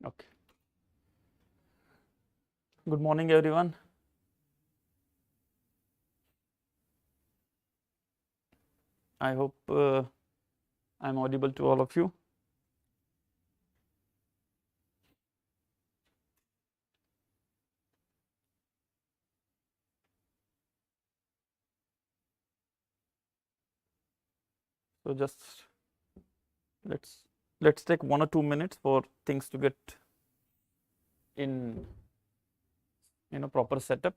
Okay. Good morning, everyone. I hope I'm audible to all of you. So just let's take 1 or 2 minutes for things to get in proper setup.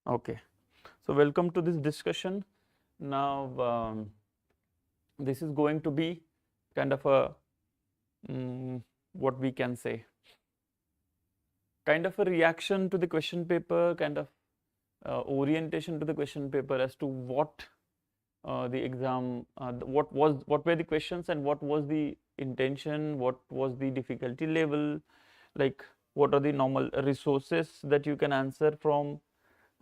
Okay. So welcome to this discussion. Now this is going to be kind of a what we can say, kind of a reaction to the question paper, kind of orientation to the question paper as to what the exam, what were the questions and what was the intention, what was the difficulty level, like what are the normal resources that you can answer from,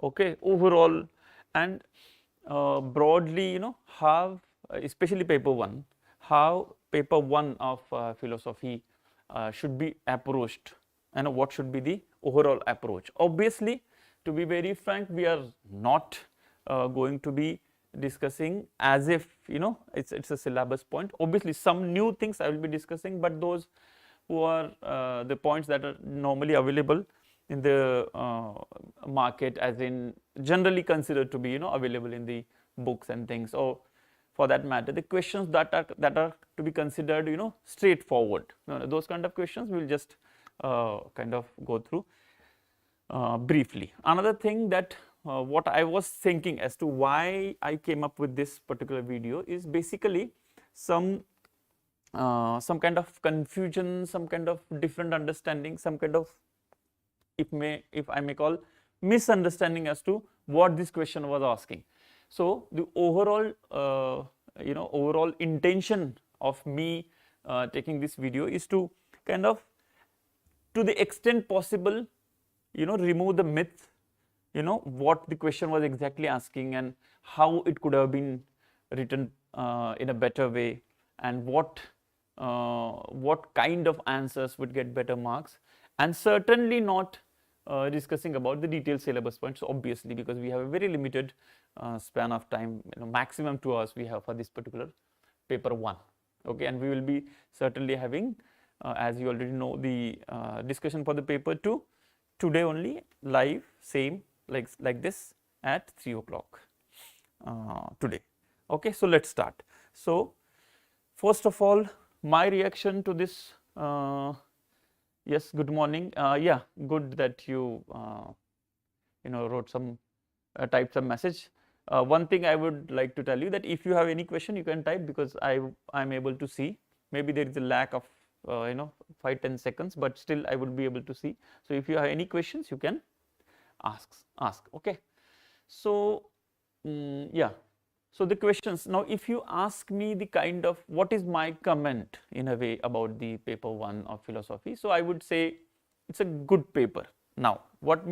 okay, overall, and broadly, how, especially paper 1, how paper 1 of philosophy should be approached, and what should be the overall approach. Obviously, to be very frank, we are not going to be discussing as if it's a syllabus point. Obviously, some new things I will be discussing, but those who are the points that are normally available in the market, as in generally considered to be available in the books and things, or for that matter the questions that are to be considered straightforward, those kind of questions we will just kind of go through briefly. Another thing that what I was thinking as to why I came up with this particular video is basically some kind of confusion, some kind of different understanding, some kind of, if I may call, misunderstanding as to what this question was asking. So the overall overall intention of me taking this video is to kind of, to the extent possible, remove the myth, what the question was exactly asking and how it could have been written in a better way, and what kind of answers would get better marks, and certainly not discussing about the detailed syllabus points, obviously, because we have a very limited span of time, maximum 2 hours we have for this particular paper 1. Okay, and we will be certainly having, as you already know, the discussion for the paper 2 today only, live, same like this at 3 o'clock today. Okay, so let's start. So first of all, my reaction to this. Yes, good morning. Yeah, good that you wrote some typed some message. One thing I would like to tell you, that if you have any question, you can type, because I'm able to see. Maybe there is a lack of 5-10 seconds, but still I would be able to see. So if you have any questions, you can ask. Okay. So yeah. So the questions, now if you ask me the kind of what is my comment in a way about the paper 1 of philosophy, so I would say it's a good paper. Now what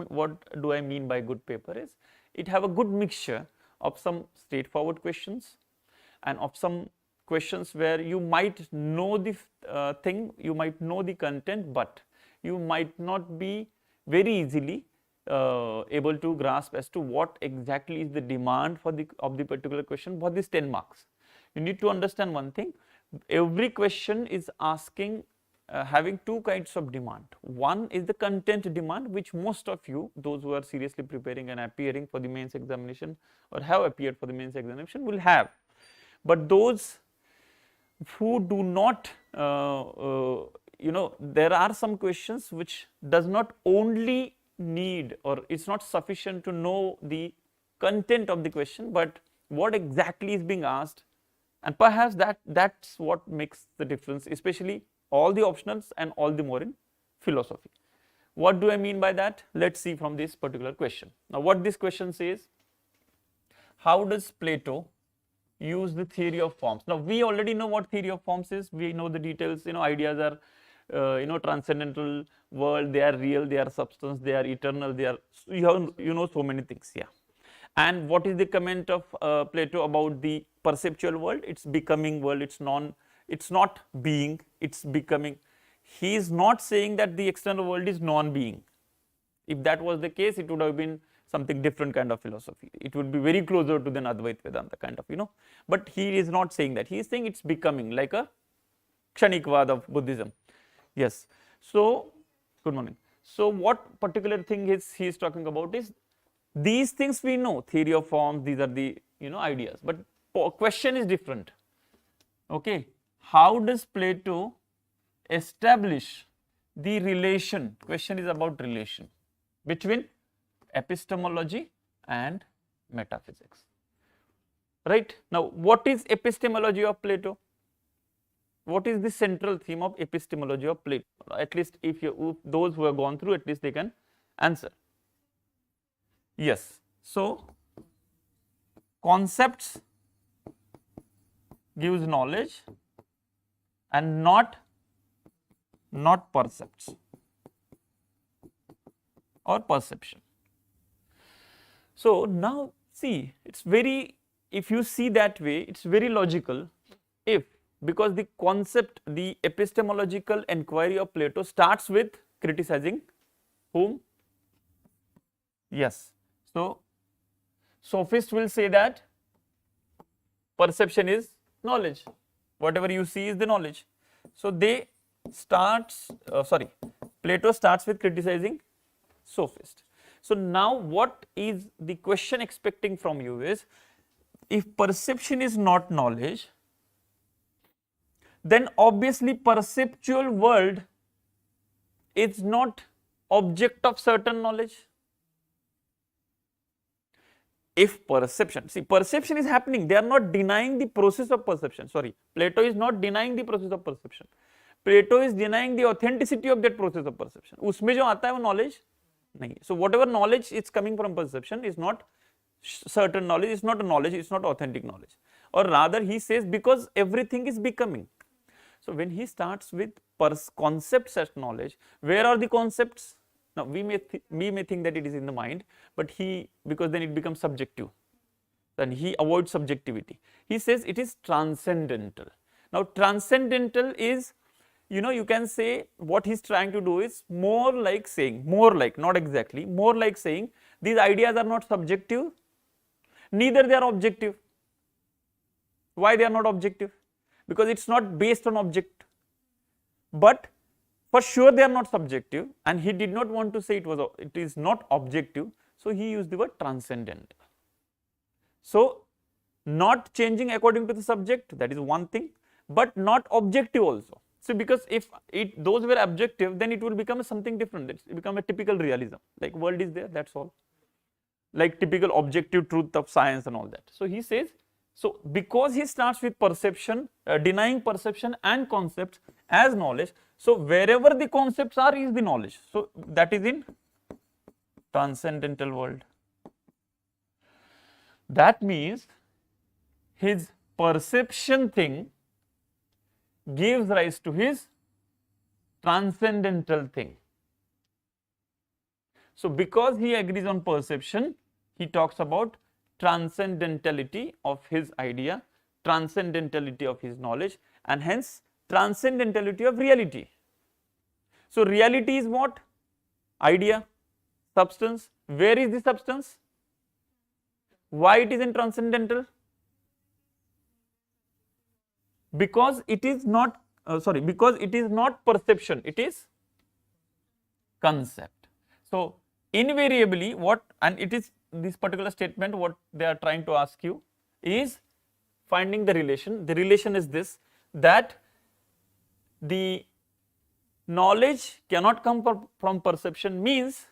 do I mean by good paper is, it have a good mixture of some straightforward questions and of some questions where you might know the thing, you might know the content, but you might not be very easily able to grasp as to what exactly is the demand for the particular question for this 10 marks. You need to understand one thing, every question is asking having 2 kinds of demand. One is the content demand, which most of you, those who are seriously preparing and appearing for the mains examination or have appeared for the mains examination, will have. But those who do not, there are some questions which does not only need, or it's not sufficient to know the content of the question, but what exactly is being asked, and perhaps that's what makes the difference, especially all the optionals and all the more in philosophy. What do I mean by that? Let's see from this particular question. Now what this question says, how does Plato use the theory of forms? Now we already know what theory of forms is, we know the details, ideas are transcendental world, they are real, they are substance, they are eternal, they are, you know so many things. Yeah. And what is the comment of Plato about the perceptual world? It's becoming world, it's not being, it's becoming. He is not saying that the external world is non-being. If that was the case, it would have been something different kind of philosophy. It would be very closer to the Advaita Vedanta kind of, but he is not saying that. He is saying it's becoming, like a Kshanikvad of Buddhism. Yes. So, good morning. So, what particular thing he is talking about is, these things we know, theory of forms, these are the ideas, but question is different. Okay, how does Plato establish the relation? Question is about relation between epistemology and metaphysics. Right? Now, what is epistemology of Plato? What is the central theme of epistemology of Plato? At least if those who have gone through, at least they can answer. Yes. So, concepts gives knowledge and not percepts or perception. So, now see, it's very, if you see that way, it's very logical, because the concept, the epistemological inquiry of Plato starts with criticizing whom? Yes. So, sophists will say that perception is knowledge, whatever you see is the knowledge. So, Plato starts with criticizing sophist. So, now what is the question expecting from you is, if perception is not knowledge, then obviously perceptual world is not object of certain knowledge. If perception, see, perception is happening, they are not denying the process of perception. Sorry, Plato is not denying the process of perception. Plato is denying the authenticity of that process of perception. उसमें जो आता है वो knowledge नहीं. So whatever knowledge is coming from perception is not certain knowledge, it's not a knowledge, it's not authentic knowledge. Or rather, he says because everything is becoming. So when he starts with concepts as knowledge, where are the concepts? Now we may think that it is in the mind, but because then it becomes subjective. Then he avoids subjectivity. He says it is transcendental. Now transcendental is, you can say what he's trying to do is more like saying, not exactly, more like saying these ideas are not subjective, neither they are objective. Why they are not objective? Because it's not based on object, but for sure they are not subjective, and he did not want to say it is not objective, so he used the word transcendental. So not changing according to the subject, that is one thing, but not objective also. So because if those were objective, then it will become something different, it will become a typical realism, like world is there, that's all, like typical objective truth of science and all that. So he says, so because he starts with perception, denying perception and concepts as knowledge, so wherever the concepts are is the knowledge. So that is in transcendental world. That means his perception thing gives rise to his transcendental thing. So because he agrees on perception, he talks about transcendentality of his idea, transcendentality of his knowledge, and hence transcendentality of reality. So reality is what? Idea, substance. Where is the substance? Why it is in transcendental? Because it is not, because it is not perception, it is concept. So invariably and it is this particular statement, what they are trying to ask you is finding the relation. The relation is this, that the knowledge cannot come from perception means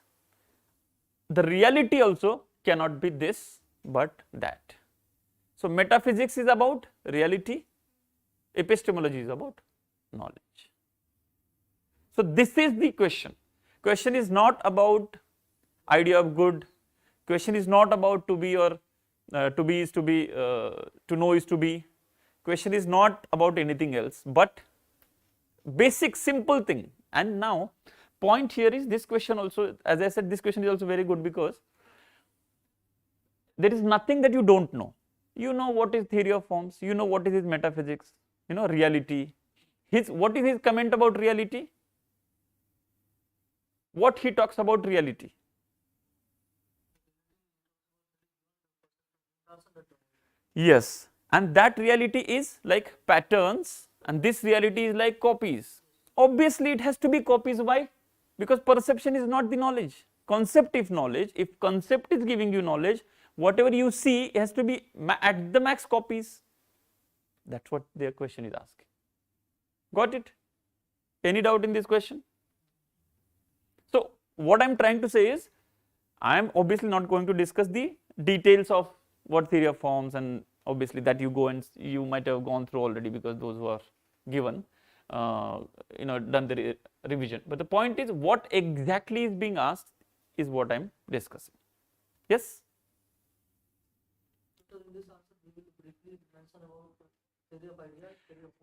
the reality also cannot be this but that. So metaphysics is about reality, epistemology is about knowledge. So this is the question. Question is not about idea of good. Question is not about to be or to be is to be, to know is to be. Question is not about anything else, but basic simple thing. And now point here is this question also, as I said, this question is also very good because there is nothing that you don't know. You know what is theory of forms, you know what is his metaphysics, you know reality. What is his comment about reality? What he talks about reality? Yes, and that reality is like patterns and this reality is like copies. Obviously, it has to be copies. Why? Because perception is not the knowledge. Concept is knowledge. If concept is giving you knowledge, whatever you see has to be at the max copies. That's what their question is asking. Got it? Any doubt in this question? So, what I am trying to say is, I am obviously not going to discuss the details of what theory of forms, and obviously that you go and you might have gone through already because those who are given, done the revision. But the point is, what exactly is being asked is what I am discussing. Yes?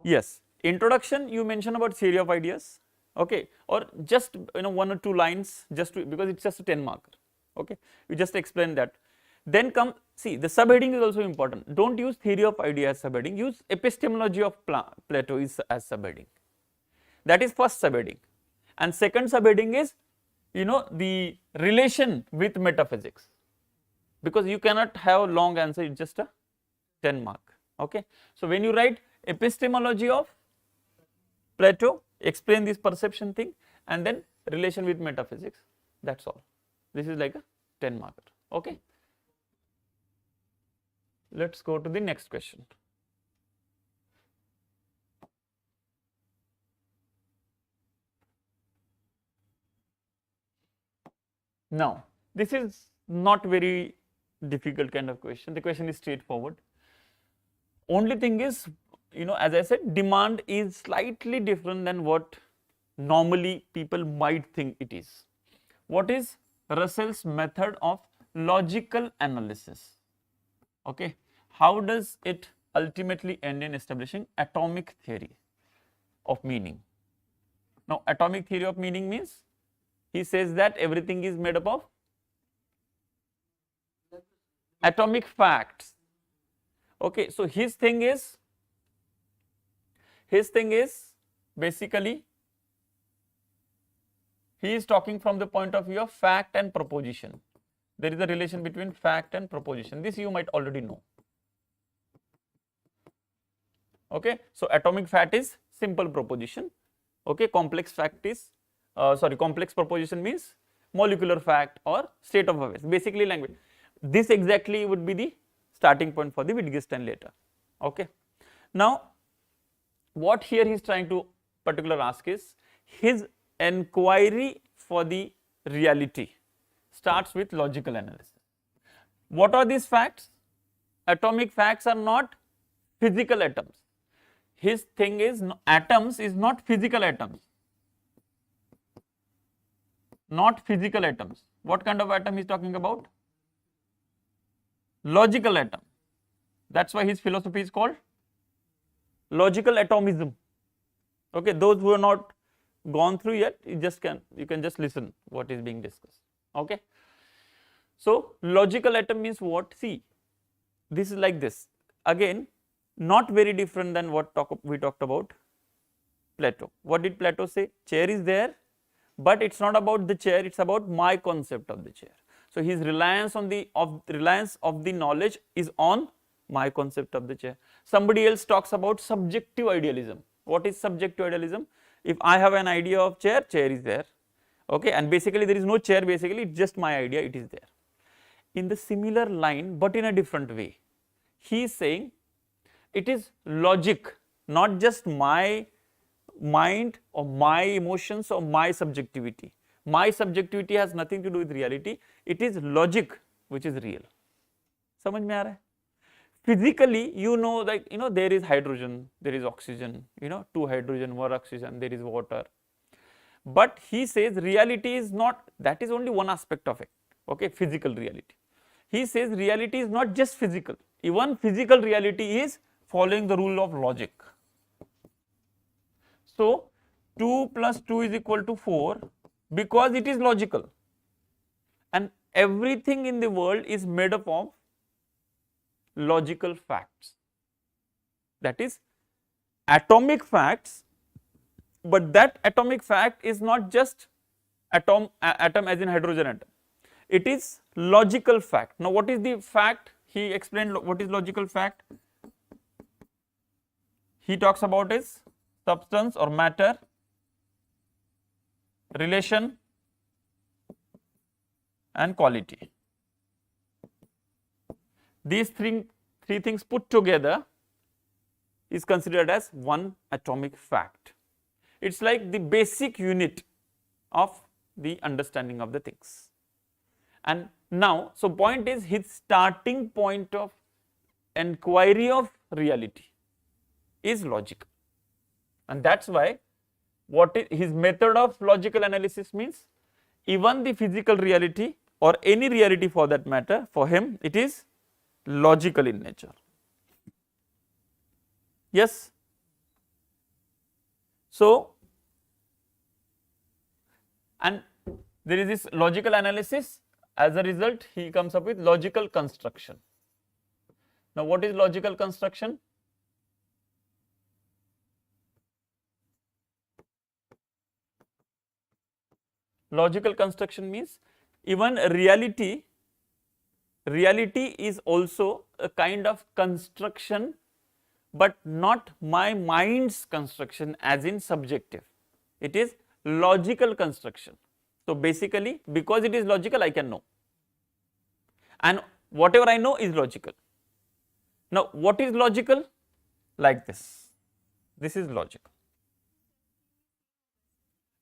Yes. Introduction, you mention about theory of ideas, okay, or just 1 or 2 lines, just to, because it's just a 10 marker, okay. You just explain that. Then come, see, the subheading is also important. Don't use theory of ideas as subheading, use epistemology of Plato is as subheading. That is first subheading. And second subheading is, the relation with metaphysics, because you cannot have long answer, it's just a 10 mark, okay. So, when you write epistemology of Plato, explain this perception thing, and then relation with metaphysics, that's all. This is like a 10 marker, okay. Let us go to the next question. Now, this is not very difficult kind of question. The question is straightforward. Only thing is, as I said, demand is slightly different than what normally people might think it is. What is Russell's method of logical analysis? Okay, how does it ultimately end in establishing atomic theory of meaning? Now, atomic theory of meaning means he says that everything is made up of atomic facts. Okay, so his thing is basically he is talking from the point of view of fact and proposition. There is a relation between fact and proposition. This you might already know. Okay, so atomic fact is simple proposition. Okay, complex fact is complex proposition means molecular fact or state of affairs, basically language. This exactly would be the starting point for the Wittgenstein later. Okay. Now, what here he is trying to particular ask is his enquiry for the reality starts with logical analysis. What are these facts? Atomic facts are not physical atoms. His thing is atoms is not physical atoms. Not physical atoms. What kind of atom he is talking about? Logical atom. That's why his philosophy is called logical atomism. Okay, those who are not gone through yet, you can just listen what is being discussed. Okay. So, logical atom means what? See, this is like this. Again, not very different than what we talked about Plato. What did Plato say? Chair is there, but it's not about the chair, it's about my concept of the chair. So, his reliance on the reliance of the knowledge is on my concept of the chair. Somebody else talks about subjective idealism. What is subjective idealism? If I have an idea of chair, chair is there, okay, and basically there is no chair, basically it's just my idea, it is there. In the similar line, but in a different way, he is saying it is logic, not just my mind or my emotions or my subjectivity. My subjectivity has nothing to do with reality, it is logic which is real. समझ में आ रहा है? Physically, there is hydrogen, there is oxygen, 2 hydrogen, 1 oxygen, there is water. But he says reality is not, that is only one aspect of it, okay, physical reality. He says reality is not just physical, even physical reality is following the rule of logic. So, 2 plus 2 is equal to 4 because it is logical, and everything in the world is made up of logical facts, that is atomic facts, but that atomic fact is not just atom as in hydrogen atom, it is logical fact. Now what is the fact? He explained what is logical fact. He talks about is substance or matter, relation and quality. These three things put together is considered as one atomic fact. It's like the basic unit of the understanding of the things. And now, so point is his starting point of inquiry of reality is logical, and that's why what is his method of logical analysis means even the physical reality or any reality for that matter, for him it is logical in nature. Yes. So, and there is this logical analysis, as a result he comes up with logical construction. Now what is logical construction? Logical construction means even reality is also a kind of construction, but not my mind's construction as in subjective, it is logical construction. So basically because it is logical I can know, and whatever I know is logical. Now what is logical? Like this is logical.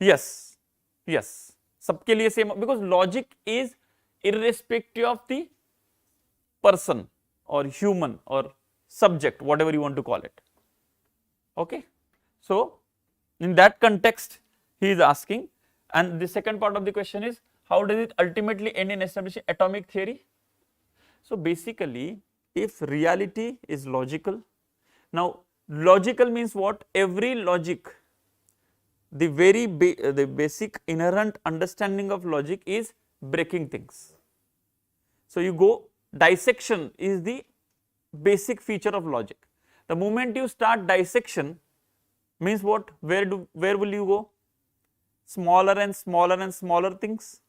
Yes, yes, सबके लिए same, because logic is irrespective of the person or human or subject, whatever you want to call it. Okay. So in that context he is asking, and the second part of the question is how does it ultimately end in establishing atomic theory? So basically if reality is logical, now logical means what? Every logic, the very the basic inherent understanding of logic is breaking things. So you go, dissection is the basic feature of logic. The moment you start dissection means what? Where will you go? Smaller and smaller and smaller things.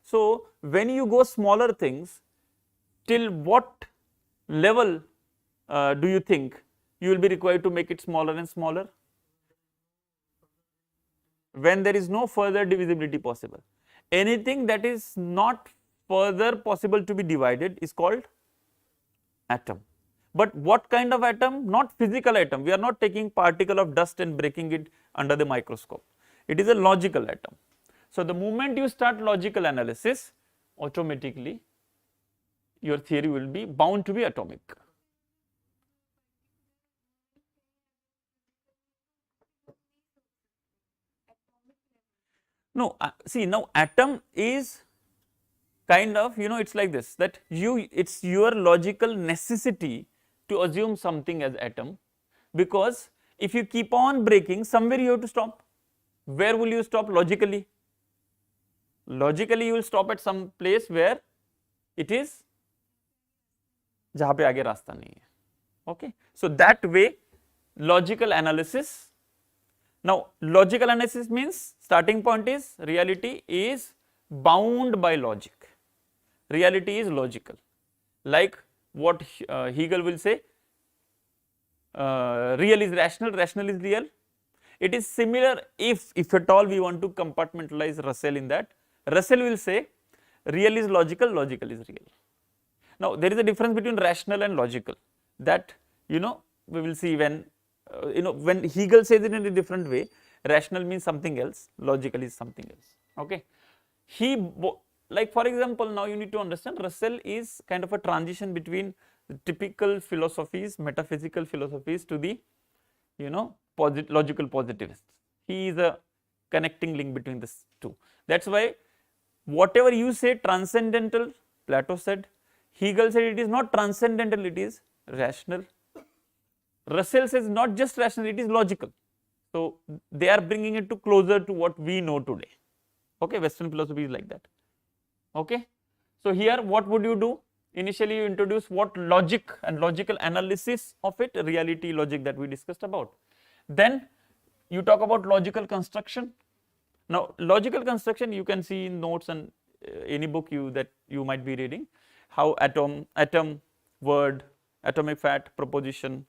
So when you go smaller things, till what level do you think you will be required to make it smaller and smaller? When there is no further divisibility possible. Anything that is not further possible to be divided is called atom. But what kind of atom? Not physical atom. We are not taking particle of dust and breaking it under the microscope. It is a logical atom. So the moment you start logical analysis, automatically your theory will be bound to be atomic. No, see, now atom is kind of, it's like this, that it's your logical necessity to assume something as atom, because if you keep on breaking, somewhere you have to stop. Where will you stop logically? Logically you will stop at some place where it is जहाँ पे आगे रास्ता नहीं है. Okay, so that way logical analysis. Now logical analysis means starting point is reality is bound by logic. Reality is logical, like what Hegel will say, real is rational, rational is real. It is similar if at all we want to compartmentalize Russell in that. Russell will say real is logical, logical is real. Now there is a difference between rational and logical, that we will see when when Hegel says it in a different way. Rational means something else, logical is something else. Okay, like for example, now you need to understand Russell is kind of a transition between the typical philosophies, metaphysical philosophies, to the logical positivists. He is a connecting link between these two. That's why whatever you say transcendental, Plato said, Hegel said it is not transcendental, it is rational. Russell says not just rational, it is logical. So they are bringing it to closer to what we know today. Okay, Western philosophy is like that. Okay, so here what would you do? Initially you introduce what logic and logical analysis of it, reality, logic that we discussed about. Then you talk about logical construction. Now logical construction you can see in notes and any book that you might be reading, how atom, word, atomic fact, proposition,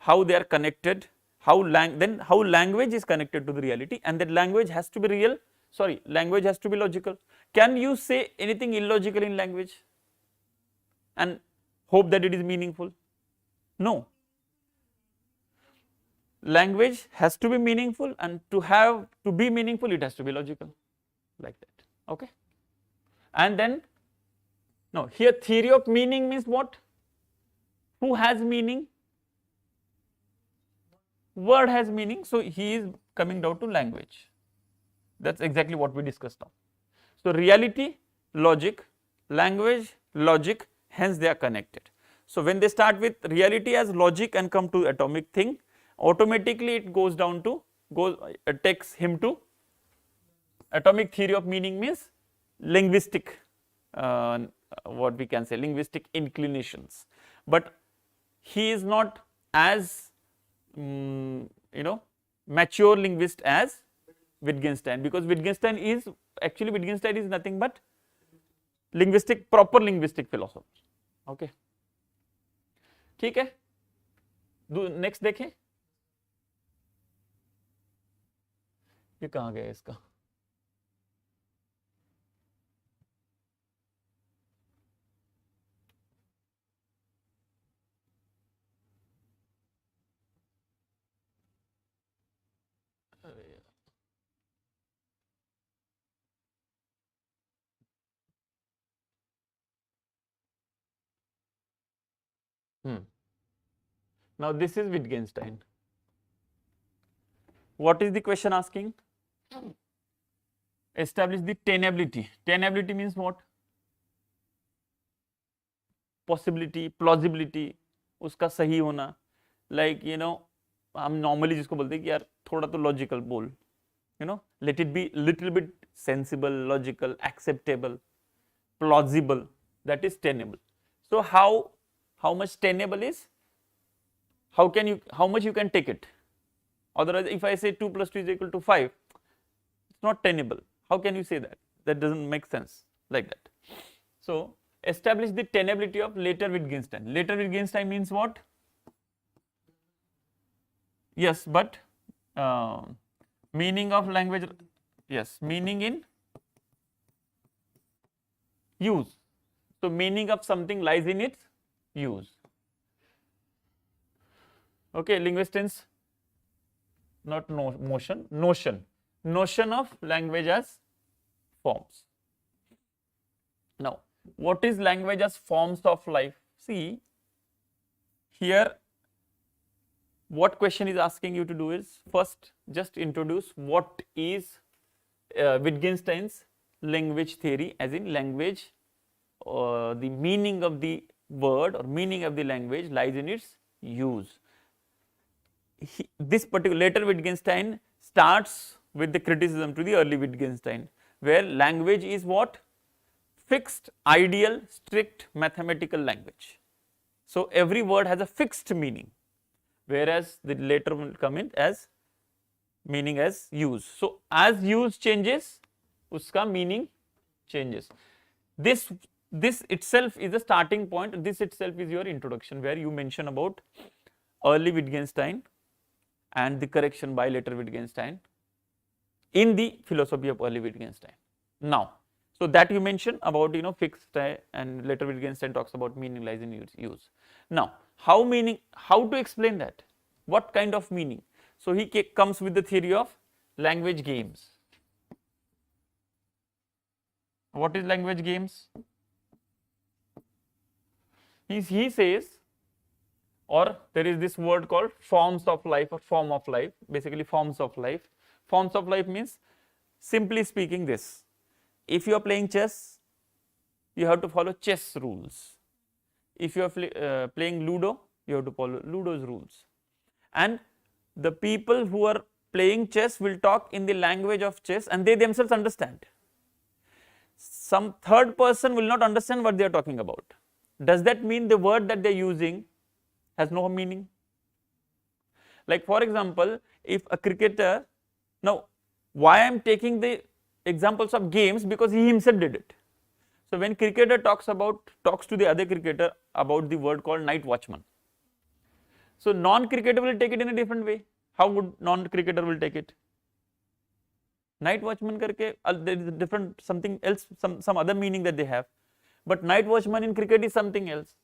how they are connected, then how language is connected to the reality, and that language has to be real, language has to be logical. Can you say anything illogical in language and hope that it is meaningful? No. Language has to be meaningful, and to be meaningful it has to be logical, like that. Okay. And then now here theory of meaning means what? Who has meaning? Word has meaning, so he is coming down to language. That's exactly what we discussed now. So reality, logic, language, logic, hence they are connected. So when they start with reality as logic and come to atomic thing, automatically it goes down to, takes him to atomic theory of meaning means linguistic, what we can say, linguistic inclinations. But he is not as mature linguist as Wittgenstein, because Wittgenstein is nothing but proper linguistic philosopher. Okay, ठीक है. Next देखें, ये कहाँ गया इसका? Now this is Wittgenstein. What is the question asking? Establish the tenability. Tenability means what? Possibility, plausibility, उसका सही होना. Like हम normally जिसको बोलते हैं कि यार थोड़ा तो logical बोल. Let it be little bit sensible, logical, acceptable, plausible. That is tenable. So how much tenable is? How much you can take it? Otherwise, if I say 2 plus 2 is equal to 5, it's not tenable. How can you say that? That doesn't make sense like that. So establish the tenability of later Wittgenstein. Later Wittgenstein means what? Yes, but meaning of language, yes, meaning in use. So meaning of something lies in its use. Okay, linguistics, not notion of language as forms. Now, what is language as forms of life? See, here what question is asking you to do is first just introduce what is Wittgenstein's language theory, as in language, the meaning of the word or meaning of the language lies in its use. This particular later Wittgenstein starts with the criticism to the early Wittgenstein, where language is what? Fixed, ideal, strict mathematical language. So every word has a fixed meaning, whereas the later will come in as meaning as use. So as use changes, uska meaning changes. This itself is the starting point. This itself is your introduction, where you mention about early Wittgenstein and the correction by later Wittgenstein in the philosophy of early Wittgenstein. Now, so that you mention about fixed, and later Wittgenstein talks about meaning lies in use. Now, how to explain that? What kind of meaning? So he comes with the theory of language games. What is language games? He says, or there is this word called forms of life or form of life, basically forms of life. Forms of life means, simply speaking, this: if you are playing chess, you have to follow chess rules. If you are playing Ludo, you have to follow Ludo's rules. And the people who are playing chess will talk in the language of chess and they themselves understand. Some third person will not understand what they are talking about. Does that mean the word that they are using has no meaning? Like for example, if a cricketer, now why I am taking the examples of games, because he himself did it. So when cricketer talks to the other cricketer about the word called night watchman. So non-cricketer will take it in a different way. How would non-cricketer will take it? Night watchman karke, there is a different something else, some other meaning that they have. But night watchman in cricket is something else.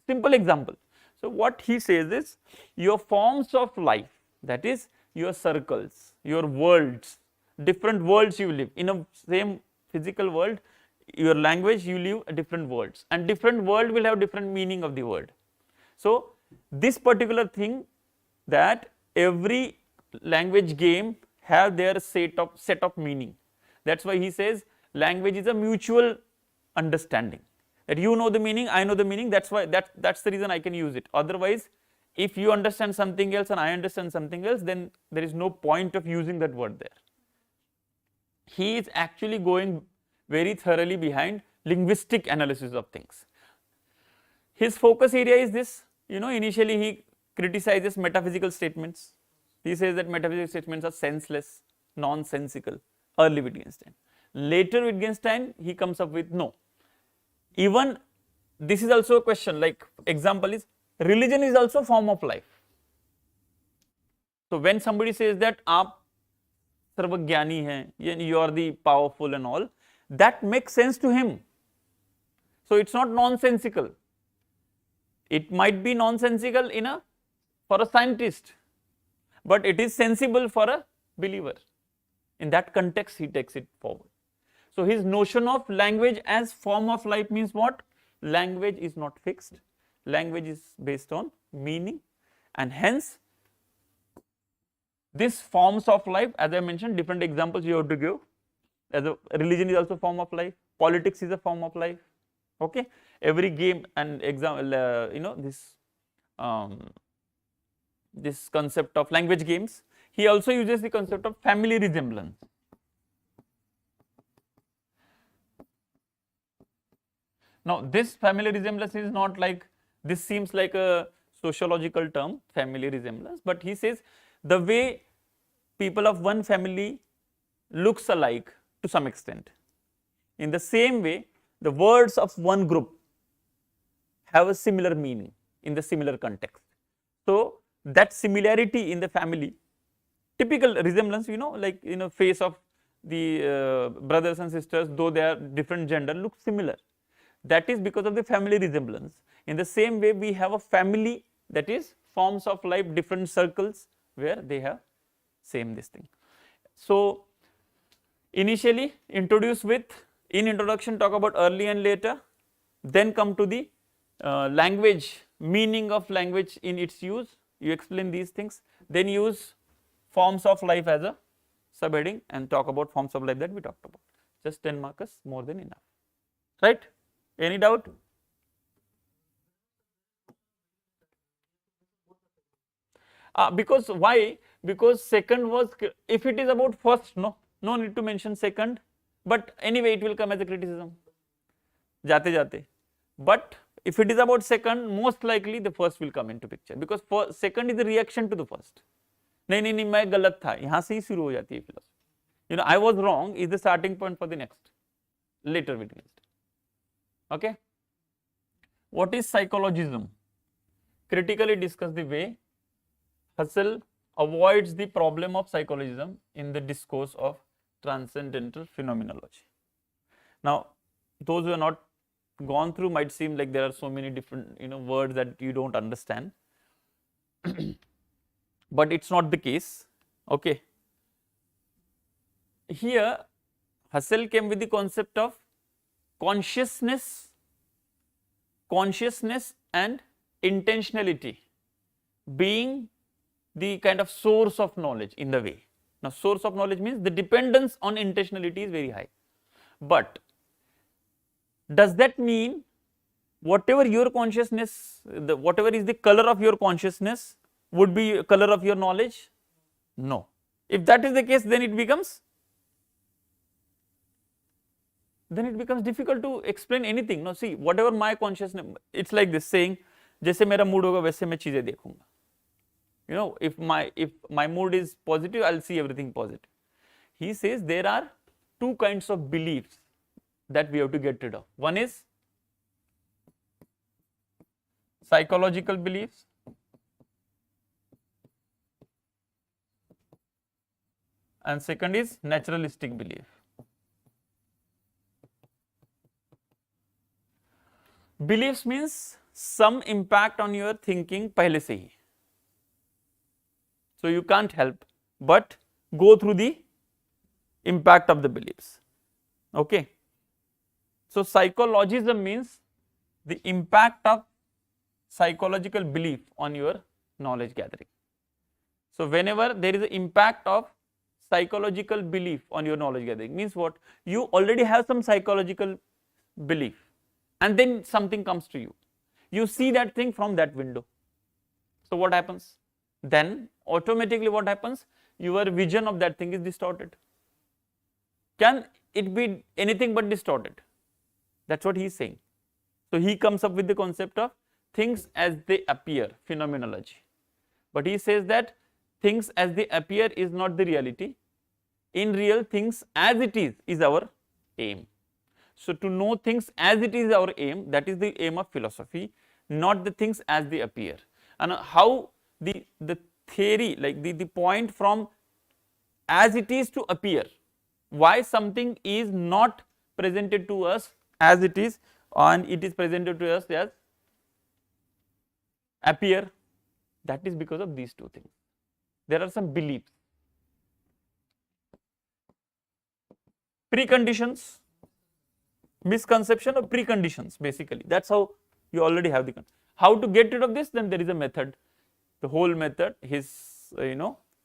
Simple example. So what he says is, your forms of life, that is your circles, your worlds, different worlds you live in a same physical world, your language you live different worlds, and different world will have different meaning of the word. So this particular thing, that every language game have their set of meaning. That's why he says language is a mutual understanding, that you know the meaning, I know the meaning, that's why that's the reason I can use it. Otherwise, if you understand something else and I understand something else, then there is no point of using that word there. He is actually going very thoroughly behind linguistic analysis of things. His focus area is this, initially he criticizes metaphysical statements. He says that metaphysical statements are senseless, nonsensical, early Wittgenstein. Later Wittgenstein, he comes up with no. Even this is also a question, like example is, religion is also a form of life. So when somebody says that aap sarvagyani hai, you are the powerful and all, that makes sense to him. So it's not nonsensical. It might be nonsensical for a scientist, but it is sensible for a believer. In that context, he takes it forward. So his notion of language as form of life means what? Language is not fixed. Language is based on meaning, and hence these forms of life, as I mentioned, different examples you have to give. As a religion is also a form of life, politics is a form of life. Okay, every game and example, this concept of language games. He also uses the concept of family resemblance. Now this family resemblance is not like, this seems like a sociological term, family resemblance, but he says the way people of one family looks alike to some extent. In the same way, the words of one group have a similar meaning in the similar context. So that similarity in the family, typical resemblance, like face of the brothers and sisters, though they are different gender, look similar. That is because of the family resemblance. In the same way, we have a family, that is forms of life, different circles where they have same this thing. So initially introduce with, in introduction talk about early and later, then come to the language, meaning of language in its use, you explain these things, then use forms of life as a subheading and talk about forms of life that we talked about. Just 10 markers, more than enough, right? Any doubt? Because why? Because second was, if it is about first, no need to mention second, but anyway it will come as a criticism, jate. But if it is about second, most likely the first will come into picture, because second is the reaction to the first. नहीं मैं गलत था, यहाँ से ही शुरू हो जाती है philosophy. I was wrong is the starting point for the next, later Wittgenstein. Okay. What is psychologism? Critically discuss the way Husserl avoids the problem of psychologism in the discourse of transcendental phenomenology. Now, those who are not gone through might seem like there are so many different words that you don't understand, but it's not the case. Okay. Here, Husserl came with the concept of consciousness and intentionality being the kind of source of knowledge in the way. Now, source of knowledge means the dependence on intentionality is very high. But does that mean whatever your consciousness, whatever is the color of your consciousness would be color of your knowledge? No. If that is the case, then it becomes difficult to explain anything. No, see, whatever my consciousness, it's like this saying, जैसे मेरा mood होगा वैसे मैं चीजें देखूंगा. You know, if my mood is positive, I'll see everything positive. He says there are two kinds of beliefs that we have to get rid of. One is psychological beliefs, and second is naturalistic belief. Beliefs means some impact on your thinking पहले से ही. So you can't help but go through the impact of the beliefs. Okay. So psychologism means the impact of psychological belief on your knowledge gathering. So whenever there is an impact of psychological belief on your knowledge gathering, means what? You already have some psychological belief and then something comes to you. You see that thing from that window. So what happens? Then automatically what happens? Your vision of that thing is distorted. Can it be anything but distorted? That's what he is saying. So he comes up with the concept of things as they appear, phenomenology. But he says that things as they appear is not the reality. In real, things as it is our aim. So to know things as it is our aim, that is the aim of philosophy, not the things as they appear. And how the theory, like the point from as it is to appear, why something is not presented to us as it is and it is presented to us as appear, that is because of these two things. There are some beliefs, preconditions, misconception or preconditions basically. That's how you already have the how to get rid of this. Then there is a method, the whole method, his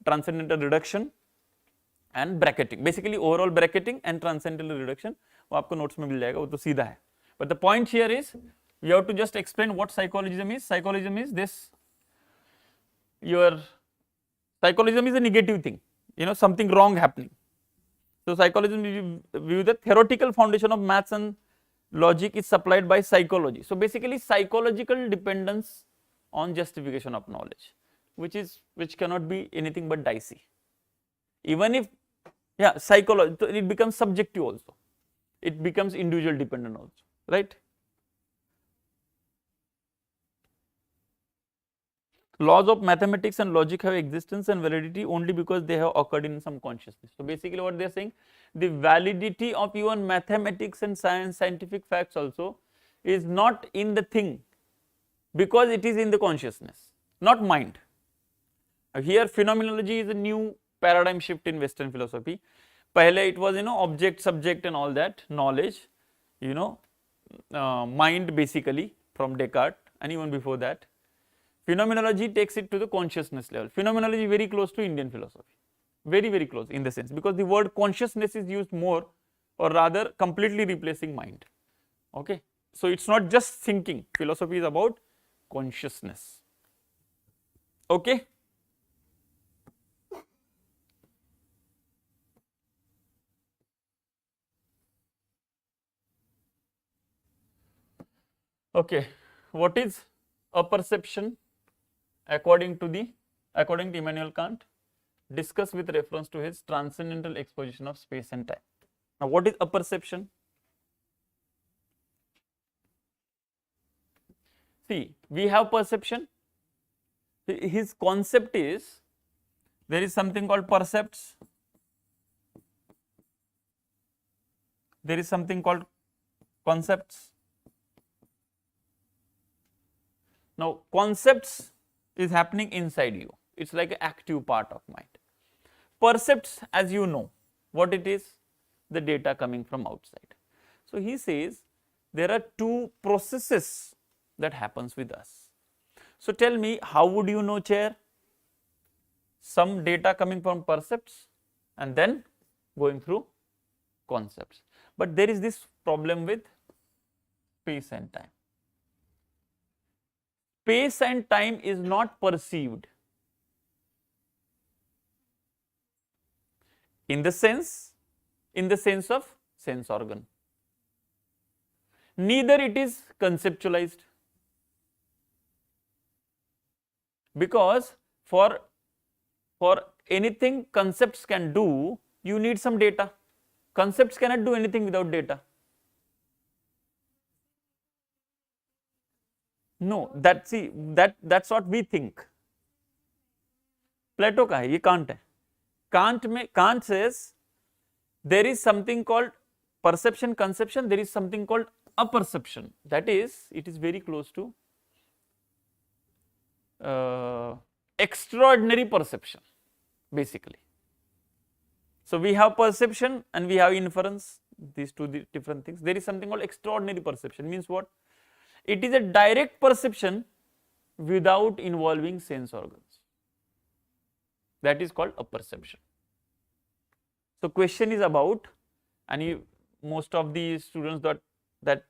transcendental reduction and bracketing, basically overall bracketing and transcendental reduction. वो आपको notes में मिल जाएगा, वो तो सीधा है. But the point here is you have to just explain what psychologism is. Psychologism is this, your psychologism is a negative thing, something wrong happening. So psychologism view the theoretical foundation of maths and logic is supplied by psychology. So basically psychological dependence on justification of knowledge, which cannot be anything but dicey. Even if psychology, it becomes subjective also, it becomes individual dependent also, right? Laws of mathematics and logic have existence and validity only because they have occurred in some consciousness. So basically what they are saying, the validity of even mathematics and scientific facts also is not in the thing, because it is in the consciousness, not mind. Here phenomenology is a new paradigm shift in Western philosophy. Pehle it was object, subject and all that, knowledge, mind basically from Descartes, and even before that. Phenomenology takes it to the consciousness level. Phenomenology is very close to Indian philosophy, very, very close in the sense, because the word consciousness is used more, or rather completely replacing mind. Okay. So it's not just thinking, philosophy is about consciousness. Okay. Okay, what is a perception according to Immanuel Kant? Discuss with reference to his Transcendental Exposition of Space and Time. Now what is a perception? See, we have perception. His concept is, there is something called percepts, there is something called concepts. Now concepts is happening inside you, it's like an active part of mind. Percepts, as you know what it is, the data coming from outside. So he says there are two processes that happens with us. So tell me, how would you know, chair? Some data coming from percepts and then going through concepts. But there is this problem with space and time. Space and time is not perceived. in the sense of sense organ. Neither it is conceptualized, because for anything concepts can do, you need some data. Concepts cannot do anything without data. No, that's what we think. Plato का है, ये Kant है. Kant says there is something called perception, conception, there is something called apperception. That is, it is very close to extraordinary perception, basically. So we have perception and we have inference, these two different things. There is something called extraordinary perception, means what? It is a direct perception without involving sense organs. That is called apperception. So question is about, and most of the students that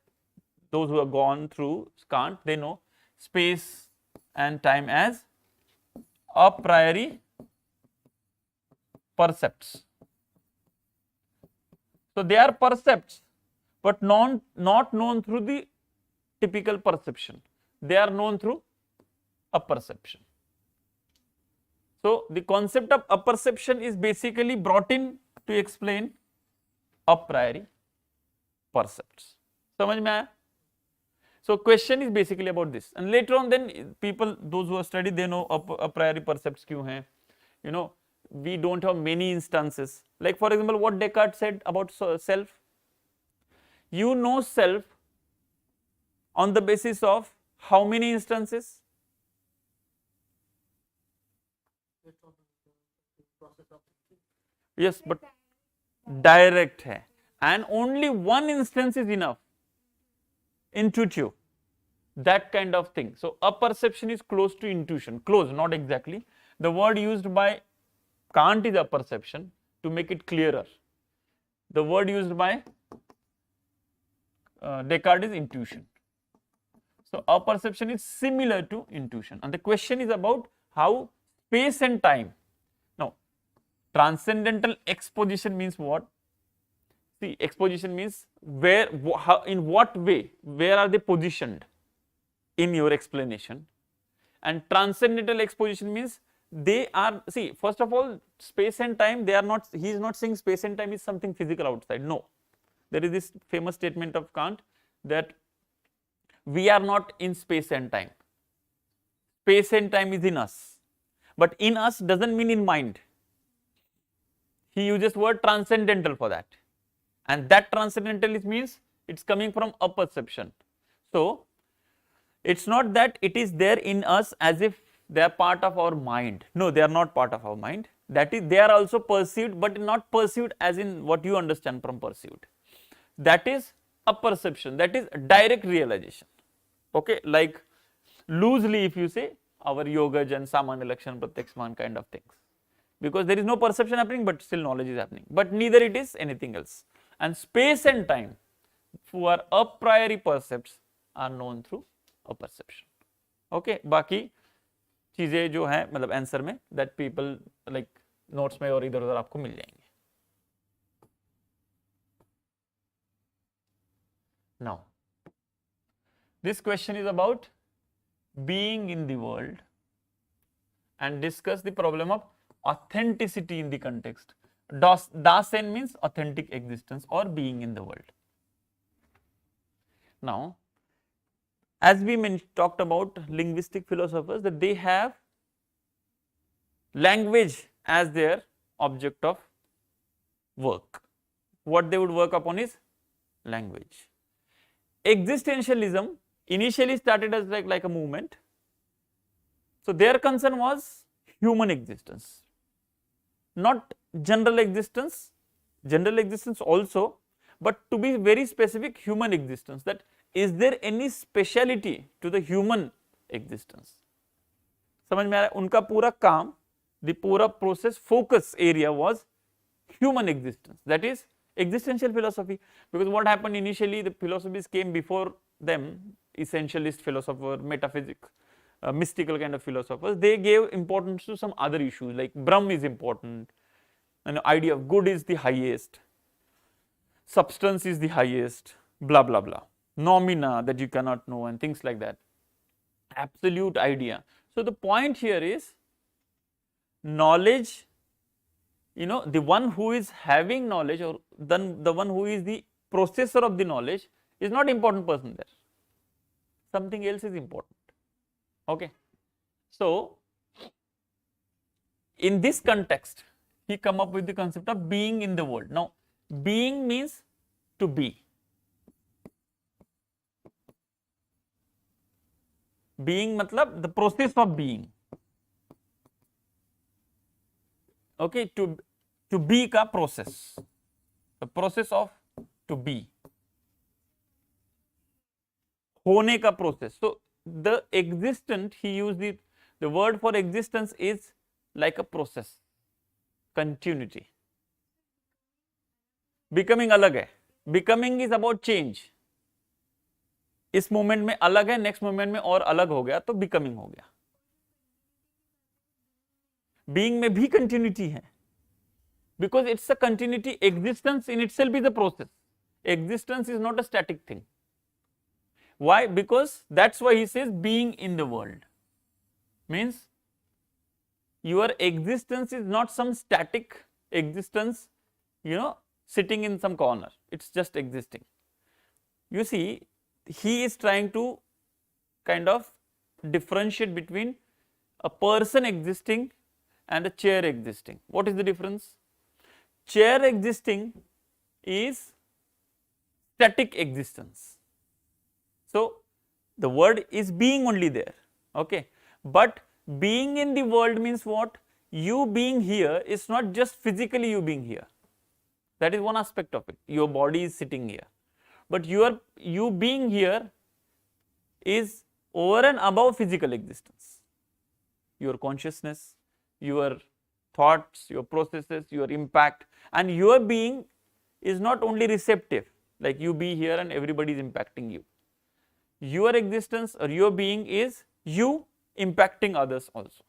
those who have gone through Kant, they know space and time as a priori percepts. So they are percepts, but not known through the typical perception. They are known through apperception. So the concept of apperception is basically brought in to explain a priori percepts. समझ में आया? So question is basically about this, and later on then people, those who have studied, they know a priori percepts क्यों हैं. You know, we don't have many instances. Like for example, what Descartes said about self. You know self on the basis of how many instances? Yes, but direct है, and only one instance is enough. Intuitive, that kind of thing. So apperception is close to intuition, close, not exactly. The word used by Kant is apperception, to make it clearer. The word used by Descartes is intuition. So apperception is similar to intuition, and the question is about how space and time. Now, transcendental exposition means what? See, exposition means where, how, in what way, where are they positioned in your explanation, and transcendental exposition means they are, see, first of all, space and time, they are not, he is not saying space and time is something physical outside. No, there is this famous statement of Kant that we are not in space and time. Space and time is in us, but in us doesn't mean in mind. He uses word transcendental for that, and that transcendental means it's coming from apperception. So it's not that it is there in us as if they are part of our mind. No, they are not part of our mind. That is, they are also perceived, but not perceived as in what you understand from perceived. That is apperception, that is direct realization. Okay, like loosely if you say our Yogaj and Samanya Lakshan Pratyaksman kind of things, because there is no perception happening, but still knowledge is happening, but neither it is anything else. And space and time, who are a priori percepts, are known through apperception. Okay, बाकी चीजें जो हैं मतलब answer में that people like notes में और इधर उधर आपको मिल जाएंगे. Now, this question is about being in the world and discuss the problem of authenticity in the context. Dasein means authentic existence or being in the world. Now, as we talked about linguistic philosophers, that they have language as their object of work. What they would work upon is language. Existentialism initially started as like a movement. So their concern was human existence, not general existence also, but to be very specific, human existence. That is there any speciality to the human existence? समझ में आ रहा है? उनका पूरा काम, the पूरा process focus area was human existence. That is existential philosophy. Because what happened initially, the philosophies came before them, essentialist philosopher, metaphysics, mystical kind of philosophers. They gave importance to some other issues like Brahm is important, An idea of good is the highest, substance is the highest, blah blah blah, nomina that you cannot know and things like that, absolute idea. So the point here is knowledge, the one who is having knowledge, or then the one who is the processor of the knowledge is not important person there, something else is important. Okay. So in this context he come up with the concept of being in the world. Now being means to be. Being matlab the process of being. Okay, to be ka process, the process of to be, hone ka process. So the existent, he used the word for existence is like a process, continuity. Becoming alag hai, becoming is about change. इस moment में अलग है, next moment में और अलग हो गया तो बिकमिंग हो गया. बीइंग में भी कंटिन्यूटी है, because it's a continuity. Existence in itself is a process. Existence is not a static thing. Why? Because that's why he says being in the world means your existence is not some static existence, sitting in some corner. It's just existing. You see, he is trying to kind of differentiate between a person existing and a chair existing. What is the difference? Chair existing is static existence. So the word is being only there, okay, but being in the world means what? You being here is not just physically you being here. That is one aspect of it. Your body is sitting here, but you being here is over and above physical existence. Your consciousness, your thoughts, your processes, your impact, and your being is not only receptive, like you be here and everybody is impacting you. Your existence or your being is you impacting others also.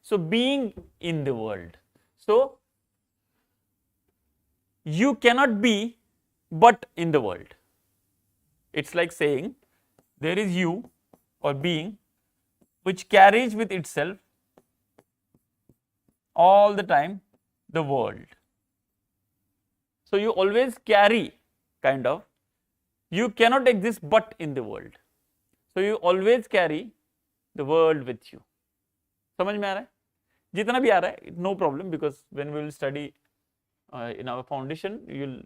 So being in the world. So you cannot be but in the world. It's like saying there is you or being which carries with itself all the time the world. So you always carry, kind of, you cannot exist but in the world. So you always carry the world with you. समझ में आ रहा है? जितना भी आ रहा है, no problem, because when we will study in our foundation, you will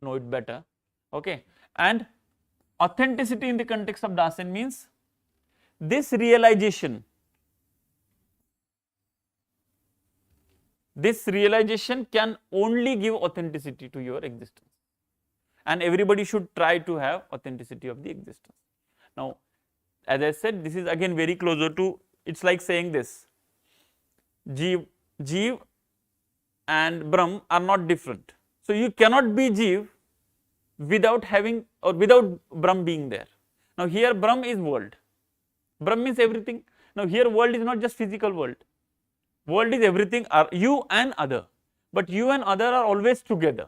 know it better. Okay. And authenticity in the context of Dasein means this realization can only give authenticity to your existence, and everybody should try to have authenticity of the existence. Now, as I said, this is again very closer to, it's like saying this: Jeev and Brahm are not different. So you cannot be Jeev without having or without Brahm being there. Now here Brahm is world. Brahm means everything. Now here world is not just physical world. World is everything, you and other. But you and other are always together.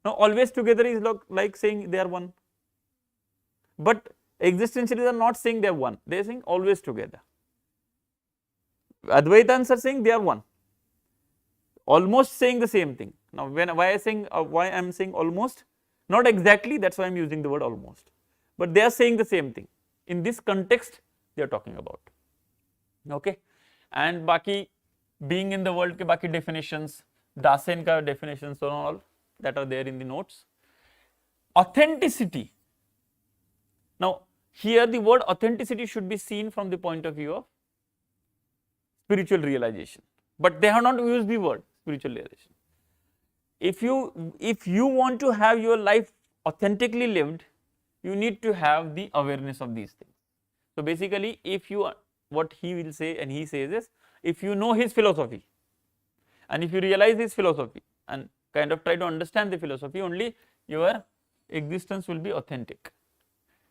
Now always together is like saying they are one. But existentialists are not saying they are one. They are saying always together. Advaitans are saying they are one. Almost saying the same thing. Now why I am saying almost? Not exactly, that's why I am using the word almost. But they are saying the same thing. In this context, they are talking about. Okay. And baki being in the world ke baki definitions, Dasein ka definitions and all that are there in the notes. Authenticity. Now here the word authenticity should be seen from the point of view of spiritual realization. But they have not used the word spiritual realization. If you want to have your life authentically lived, you need to have the awareness of these things. So basically, what he will say and he says is, if you know his philosophy and if you realize his philosophy and kind of try to understand the philosophy, only your existence will be authentic.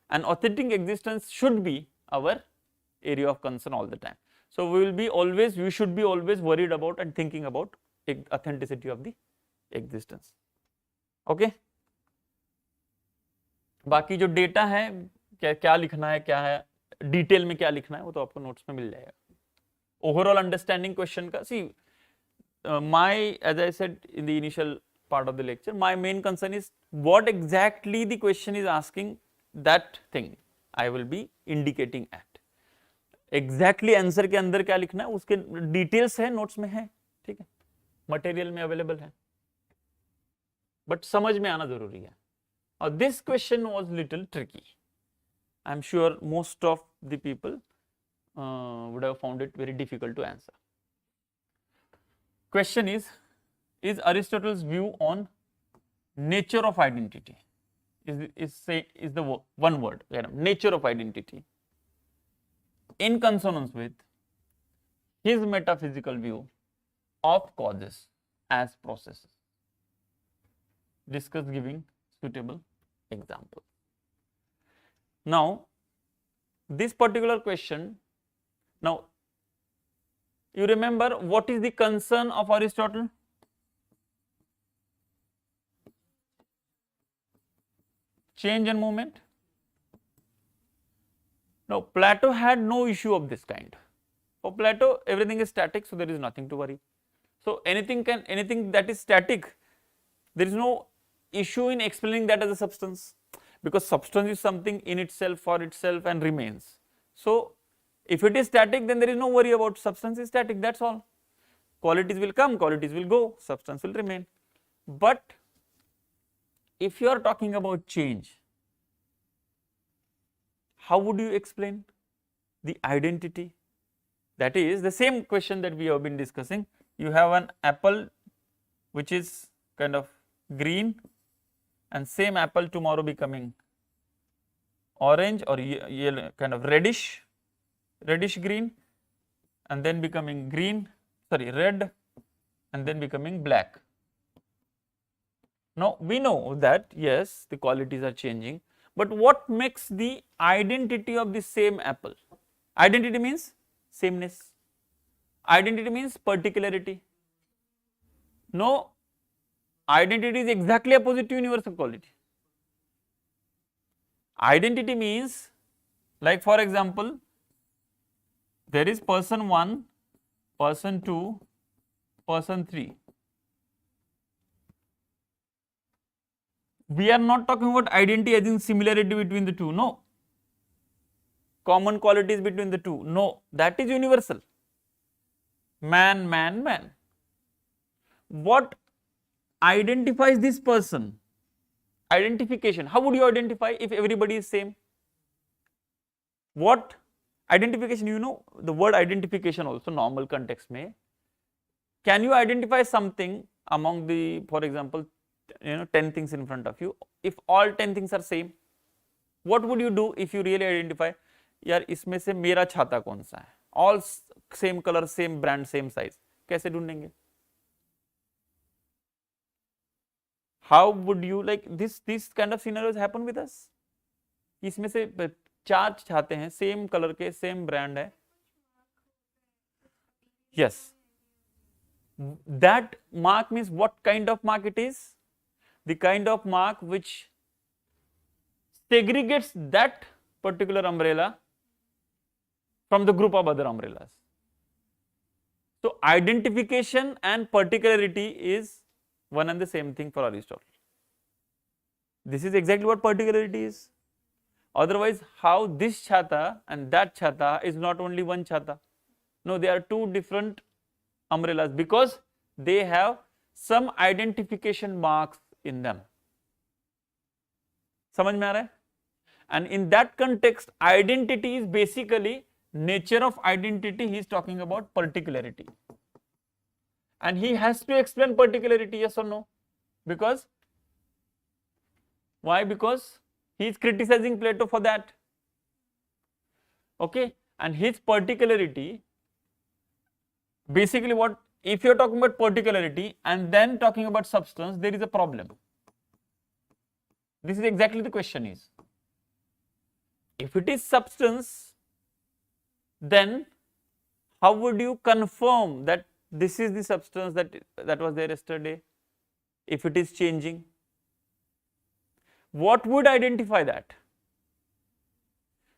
And authentic existence should be our area of concern all the time. So we should be always worried about and thinking about authenticity of the existence. Okay बाकी जो data है क्या लिखना है, क्या है detail में क्या लिखना है, वो तो आपको नोट्स में मिल जाएगा. ओवरऑल अंडरस्टैंडिंग क्वेश्चन का, सी my, as I said in the initial part of the lecture, my main concern is what exactly the question is asking, that thing I will be indicating at. Exactly answer के अंदर क्या लिखना है उसके details है, notes में है, ठीक है, मटेरियल में अवेलेबल है, बट समझ में आना जरूरी है. और this question was little tricky. I am sure most of the people would have found it very difficult to answer. Question is Aristotle's view on nature of identity is the one word, nature of identity, in consonance with his metaphysical view of causes as processes. Discuss giving suitable example. Now this particular question, now you remember what is the concern of Aristotle? Change and movement. Now Plato had no issue of this kind. For Plato everything is static, so there is nothing to worry. So anything that is static, there is no issue in explaining that as a substance, because substance is something in itself, for itself, and remains. So if it is static, then there is no worry about substance is static, that's all. Qualities will come, qualities will go, substance will remain. But if you are talking about change, how would you explain the identity? That is the same question that we have been discussing. You have an apple which is kind of green, and same apple tomorrow becoming orange or yellow, kind of reddish green, and then becoming red, and then becoming black. Now we know that yes, the qualities are changing, but what makes the identity of the same apple? Identity means sameness. Identity means particularity. No, identity is exactly opposite to universal quality. Identity means, like for example, there is person 1, person 2, person 3. We are not talking about identity as in similarity between the two, no. Common qualities between the two, no, that is universal. Man, man, man. What identifies this person? Identification. How would you identify if everybody is same? What identification? You know the word identification also normal context mein. Can you identify something among the, for example, 10 things in front of you? If all 10 things are same, what would you do if you really identify? यार इसमें से मेरा छाता कौन सा है? All same color, same brand, same size. कैसे ढूंढेंगे? How would you, like this kind of scenarios happen with us? इसमें से 4 छाते हैं, same color के, same brand है. Yes. That mark means what kind of mark it is? The kind of mark which segregates that particular umbrella from the group of other umbrellas. So identification and particularity is one and the same thing for Aristotle. This is exactly what particularity is. Otherwise, how this chhata and that chhata is not only one chhata. No, they are two different umbrellas because they have some identification marks in them. समझ में आ रहा है? And in that context, identity is basically nature of identity. He is talking about particularity. And he has to explain particularity, yes or no? Because, why? Because he is criticizing Plato for that. Okay? And his particularity, basically what, if you are talking about particularity and then talking about substance, there is a problem. This is exactly the question is. If it is substance, then how would you confirm that this is the substance that was there yesterday? if it is changing? What would identify that?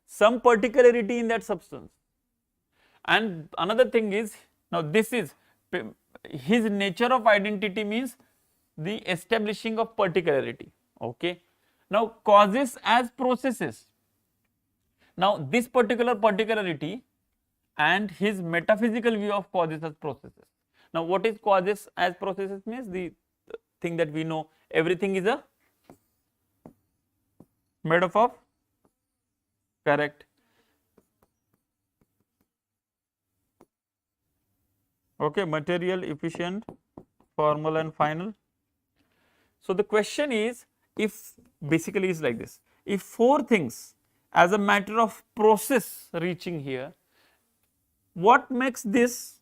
Some particularity in that substance. And another thing is, now this is his nature of identity means the establishing of particularity. Okay. Now causes as processes. Now this particular particularity and his metaphysical view of causes as processes. Now what is causes as processes means? The thing that we know, everything is a made up of, correct, okay, material, efficient, formal and final. So the question is, if basically is like this, if four things as a matter of process reaching here, what makes this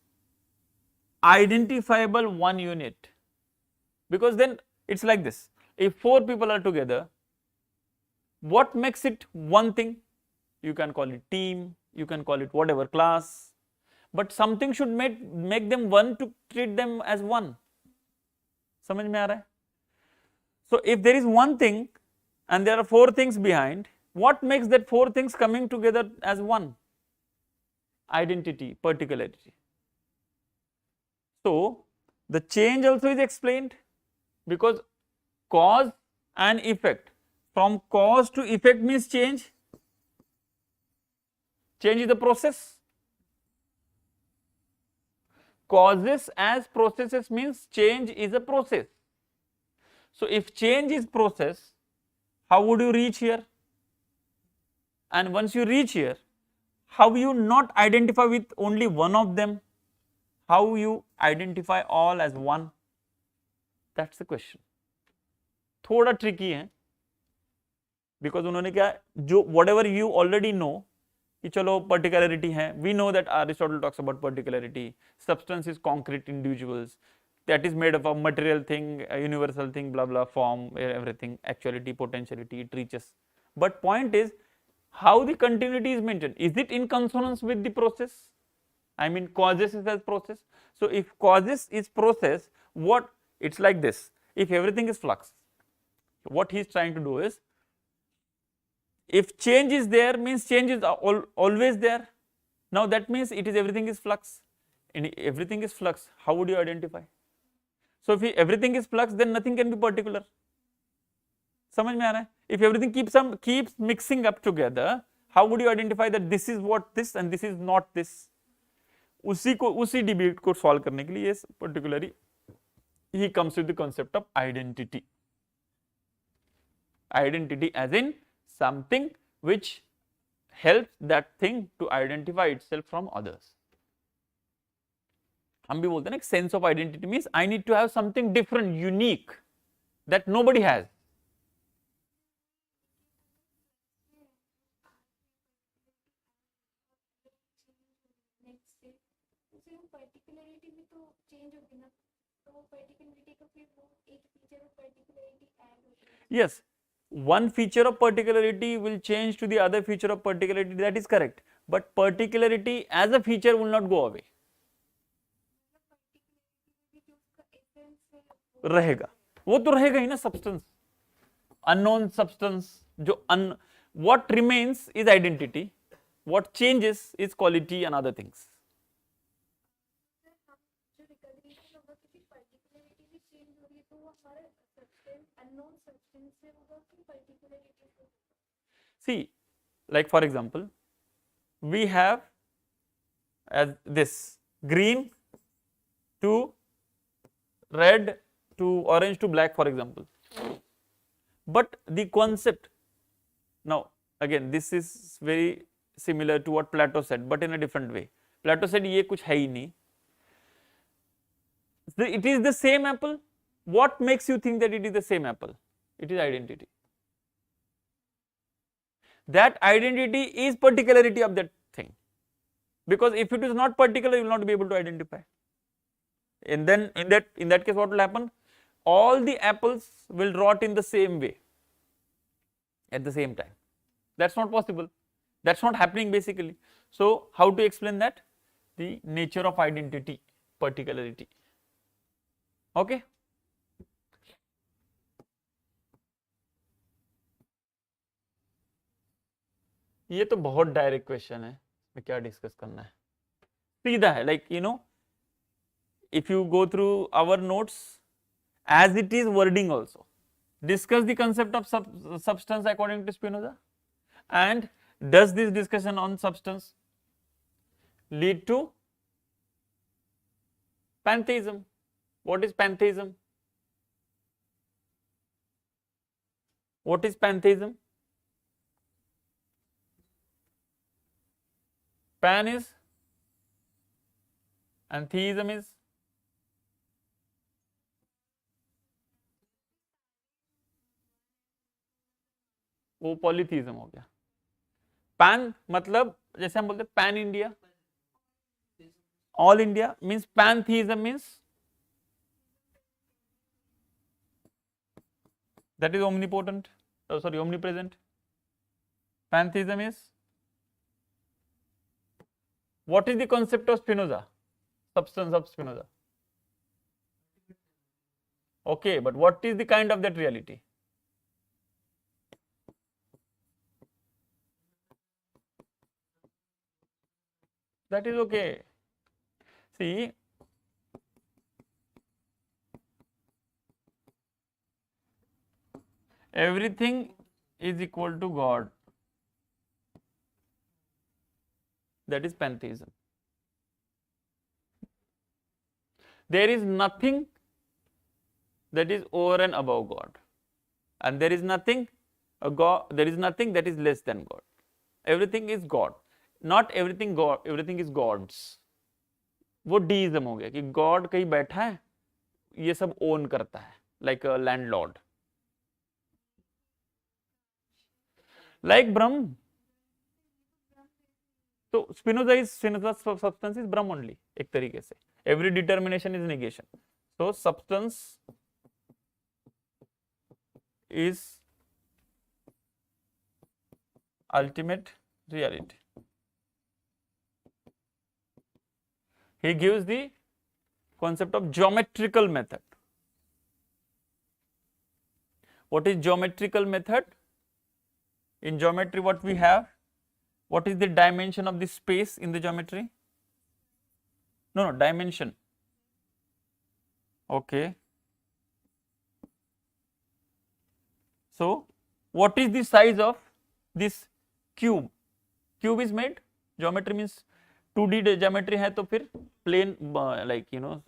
identifiable one unit? Because then it's like this, if four people are together, what makes it one thing? You can call it team, you can call it whatever, class, but something should make them one to treat them as one. समझ में आ रहा है? So if there is one thing and there are four things behind, what makes that four things coming together as one? Identity, particularity. So the change also is explained, because cause and effect, from cause to effect means change. Change is the process. Causes as processes means change is a process. So if change is process, how would you reach here? And once you reach here, how you not identify with only one of them? How you identify all as one? That's the question. थोड़ा tricky है, because उन्होंने क्या, जो whatever you already know, कि चलो particularity है, we know that Aristotle talks about particularity, substance is concrete individuals, that is made up of material thing, a universal thing, blah blah, form, everything, actuality, potentiality, it reaches. But point is, how the continuity is maintained? Is it in consonance with the process? I mean, causes is as process. So if causes is process, what, it's like this, if everything is flux, what he is trying to do is, if change is there means change is always there. Now that means it is everything is flux, and everything is flux, how would you identify? So if everything is flux, then nothing can be particular. समझ में आ रहा है? If everything keeps mixing up together, how would you identify that this is what this and this is not this? उसी debate को solve करने के लिए particularly he comes with the concept of identity. Identity as in something which helps that thing to identify itself from others. हम भी बोलते हैं ना, sense of identity means I need to have something different, unique, that nobody has. Yes, one feature of particularity will change to the other feature of particularity, that is correct, but particularity as a feature will not go away. रहेगा, वो तो रहेगा ही ना, substance, unknown substance, जो what remains is identity, what changes is quality and other things. See, like for example, we have as this green to red to orange to black, for example, but the concept, now again this is very similar to what Plato said, but in a different way. Plato said ये कुछ है ही नहीं, it is the same apple. What makes you think that it is the same apple? It is identity. That identity is particularity of that thing, because if it is not particular, you will not be able to identify. And then in that case, what will happen? All the apples will rot in the same way at the same time. That's not possible. That's not happening basically. So how to explain that? The nature of identity, particularity. Okay. ये तो बहुत direct question है, मैं क्या discuss करना है, सीधा है. Like you know, if you go through our notes as it is wording also, discuss the concept of substance according to Spinoza, and does this discussion on substance lead to pantheism? What is pantheism? What is pantheism? Pan is and theism is वो polytheism हो गया. Pan मतलब जैसे हम बोलते हैं pan India, all India means pantheism means that is omnipotent, sorry, omnipresent. Pantheism is, what is the concept of Spinoza, substance of Spinoza? Okay, but what is the kind of that reality? That is okay. See, everything is equal to God. That is pantheism. There is nothing that is over and above God, and there is nothing there is nothing that is less than God. Everything is God. Not everything God, everything is gods. वो डीइज्म हो गया कि God कहीं बैठा है, ये सब own करता है, लाइक अ लैंडलॉर्ड, लाइक ब्रह्म. तो Spinoza substance is Brahma only, एक तरीके से. Every determination is negation. So substance is ultimate reality. He gives the concept of geometrical method. What is geometrical method? In geometry, what we have? What is the dimension of the space in the geometry? No, dimension. Okay. So, what is the size of this cube? Cube is made, geometry means 2D geometry है तो फिर plane like you know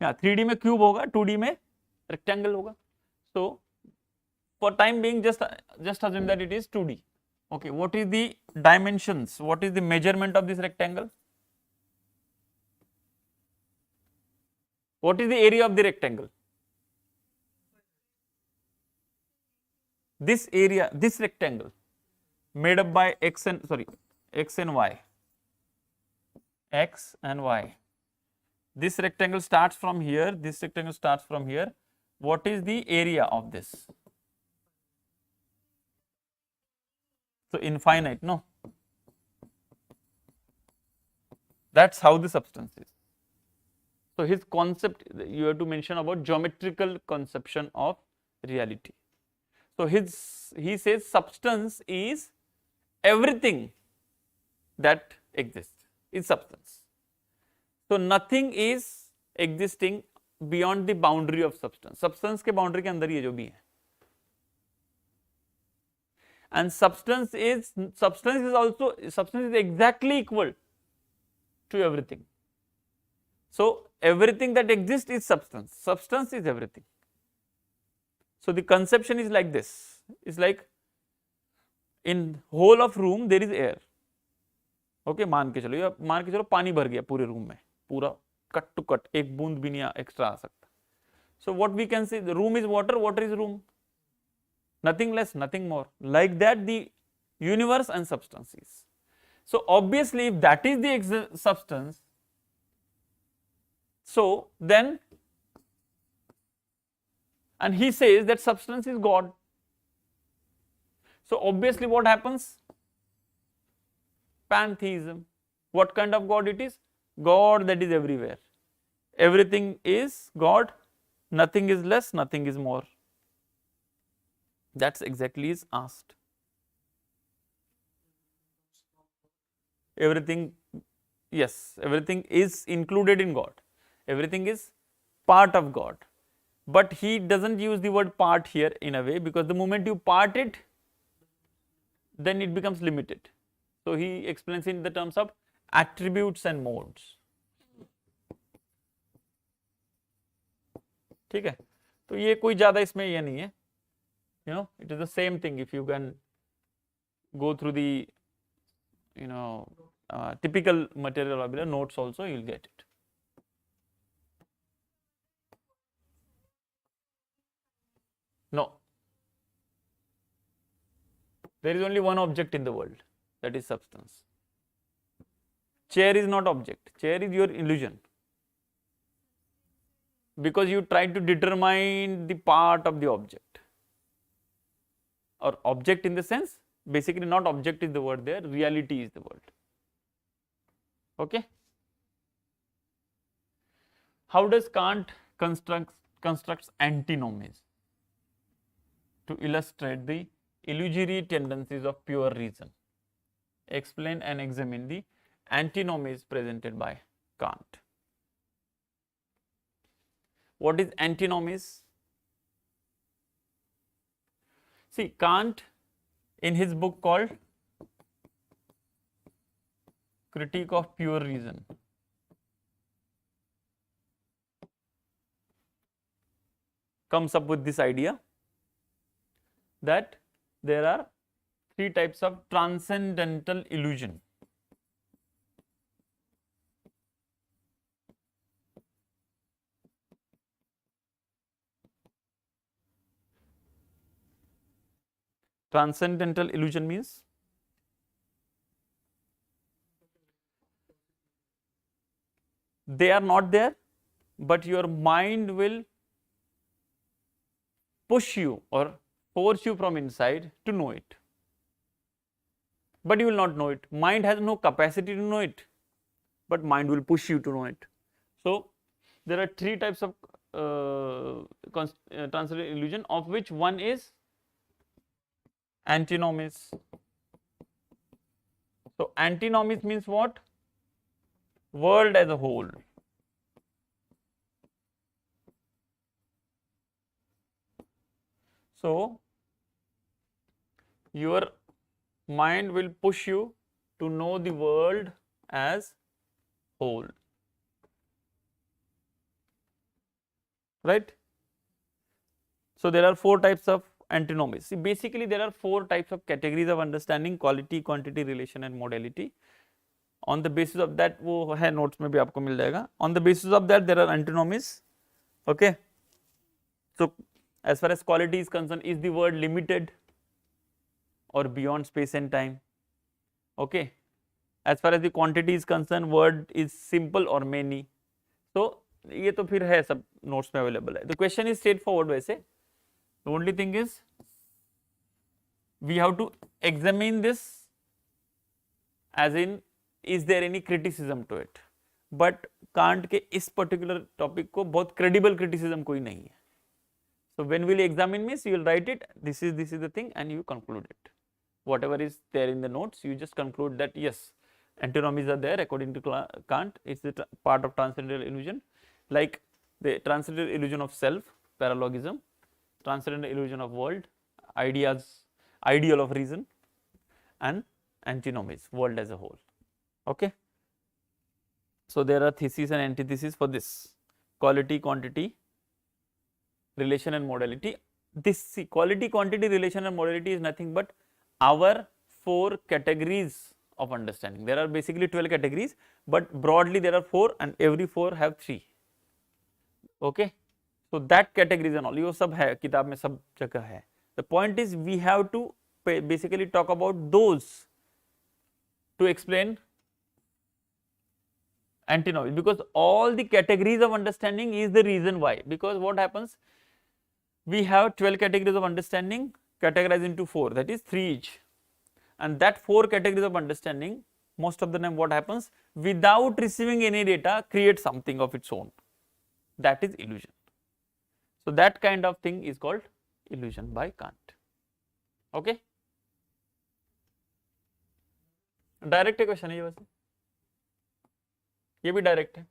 3D में cube होगा, 2D में rectangle होगा. So for time being just assume that it is 2D. Okay, what is the dimensions? What is the measurement of this rectangle? What is the area of the rectangle? This area, this rectangle made up by x and y. X and y. This rectangle starts from here, this rectangle starts from here. What is the area of this? So infinite, no? That's how the substance is. So his concept, you have to mention about geometrical conception of reality. So he says substance is everything that exists, is substance. So nothing is existing beyond the boundary of substance. Substance के boundary के अंदर ये जो भी है. And substance is exactly equal to everything. So everything that exists is substance. Substance is everything. So the conception is like this. It's like in whole of room there is air. Okay, मान के चलो पानी भर गया पूरे room में, पूरा cut to cut, एक बूंद भी नहीं एक्स्ट्रा आ सकता. So what we can say, the room is water, water is room. Nothing less, nothing more. Like that the universe and substance is. So obviously if that is the substance, so then, and he says that substance is God. So obviously what happens? Pantheism. What kind of God it is? God that is everywhere. Everything is God, nothing is less, nothing is more. That's exactly is asked. everything, yes, everything is included in God, everything is part of God, but he doesn't use the word part here in a way, because the moment you part it, then it becomes limited. So he explains in the terms of attributes and modes. ठीक है, तो ये कोई ज्यादा इसमें ये नहीं है, you know, it is the same thing. If you can go through the, you know, typical material vocabulary notes also, you will get it. No, there is only one object in the world, that is substance. Chair is not object, chair is your illusion, because you try to determine the part of the object, or object in the sense, basically not object is the word there, reality is the word. Okay. How does Kant constructs antinomies to illustrate the illusory tendencies of pure reason? Explain and examine the antinomies presented by Kant. What is antinomies? See, Kant in his book called Critique of Pure Reason comes up with this idea that there are three types of transcendental illusion. Transcendental illusion means they are not there, but your mind will push you or force you from inside to know it, but you will not know it. Mind has no capacity to know it, but mind will push you to know it. So there are three types of transcendental illusion, of which one is antinomies. So antinomies means what? World as a whole. So your mind will push you to know the world as whole, right? So there are four types of antinomies. See, basically there are four types of categories of understanding: quality, quantity, relation and modality. On the basis of that, वो है notes में भी आपको मिल जाएगा. On the basis of that, there are antinomies. Okay. So as far as quality is concerned, is the word limited or beyond space and time? Okay. As far as the quantity is concerned, word is simple or many. So ये तो फिर है सब notes में available है. The question is straightforward वैसे. The only thing is we have to examine this, as in is there any criticism to it. But Kant के इस particular topic को बहुत credible criticism कोई नहीं है. So when will you examine means, you will write it, this is the thing, and you conclude it. Whatever is there in the notes, you just conclude that yes, antinomies are there according to Kant. It's the part of transcendental illusion, like the transcendental illusion of self, paralogism, transcendental illusion of world, ideal of reason, and antinomies, world as a whole. Okay. So there are theses and antitheses for this: quality, quantity, relation and modality. This quality, quantity, relation and modality is nothing but our four categories of understanding. There are basically 12 categories, but broadly there are 4, and every 4 have 3. Okay. So that categories and all, ये सब है किताब में, सब जगह है. The point is we have to basically talk about those to explain antinomies, because all the categories of understanding is the reason why. Because what happens, we have 12 categories of understanding categorized into 4, that is 3 each, and that 4 categories of understanding, most of the time what happens, without receiving any data, create something of its own. That is illusion. So that kind of thing is called illusion by Kant. Okay. Direct है question है ये, वैसे ये भी direct है.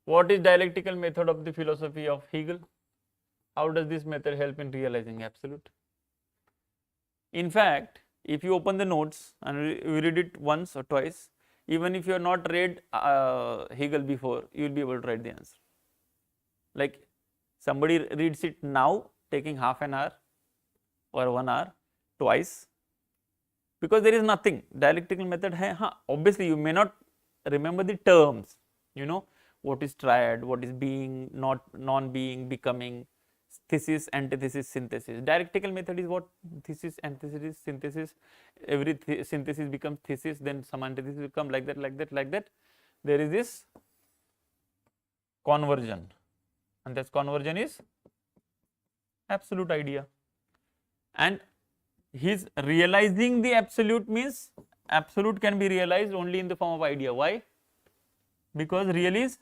What is dialectical method of the philosophy of Hegel? How does this method help in realizing absolute? In fact, if you open the notes and you read it once or twice, even if you have not read Hegel before, you will be able to write the answer. Like somebody reads it now, taking half an hour or 1 hour, twice, because there is nothing. Dialectical method hai, obviously you may not remember the terms, you know, what is triad, what is being, not non-being, becoming, thesis, antithesis, synthesis. Dialectical method is what? Thesis, antithesis, synthesis. Every synthesis becomes thesis, then some antithesis will come, like that, like that, like that. There is this conversion, and this conversion is absolute idea. And his realizing the absolute means absolute can be realized only in the form of idea. Why? Because real is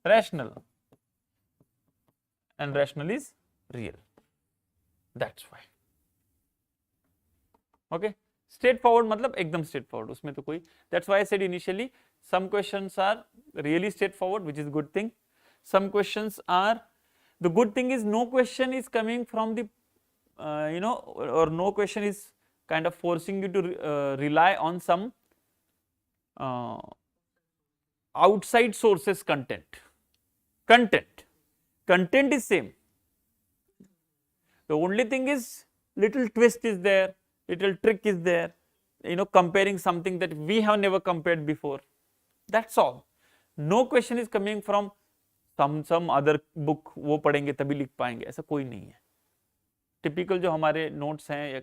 rational and rational is real. That's why. Okay, straightforward मतलब एकदम straightforward, उसमें तो कोई. That's why I said initially some questions are really straightforward, which is good thing. Some questions are, the good thing is no question is coming from the you know, or no question is kind of forcing you to rely on some outside sources content. Content is same. The only thing is little twist is there, little trick is there, you know, comparing something that we have never compared before. That's all. No question is coming from some other book, वो पढ़ेंगे तभी लिख पाएंगे, ऐसा कोई नहीं है. Typical जो हमारे नोट्स हैं या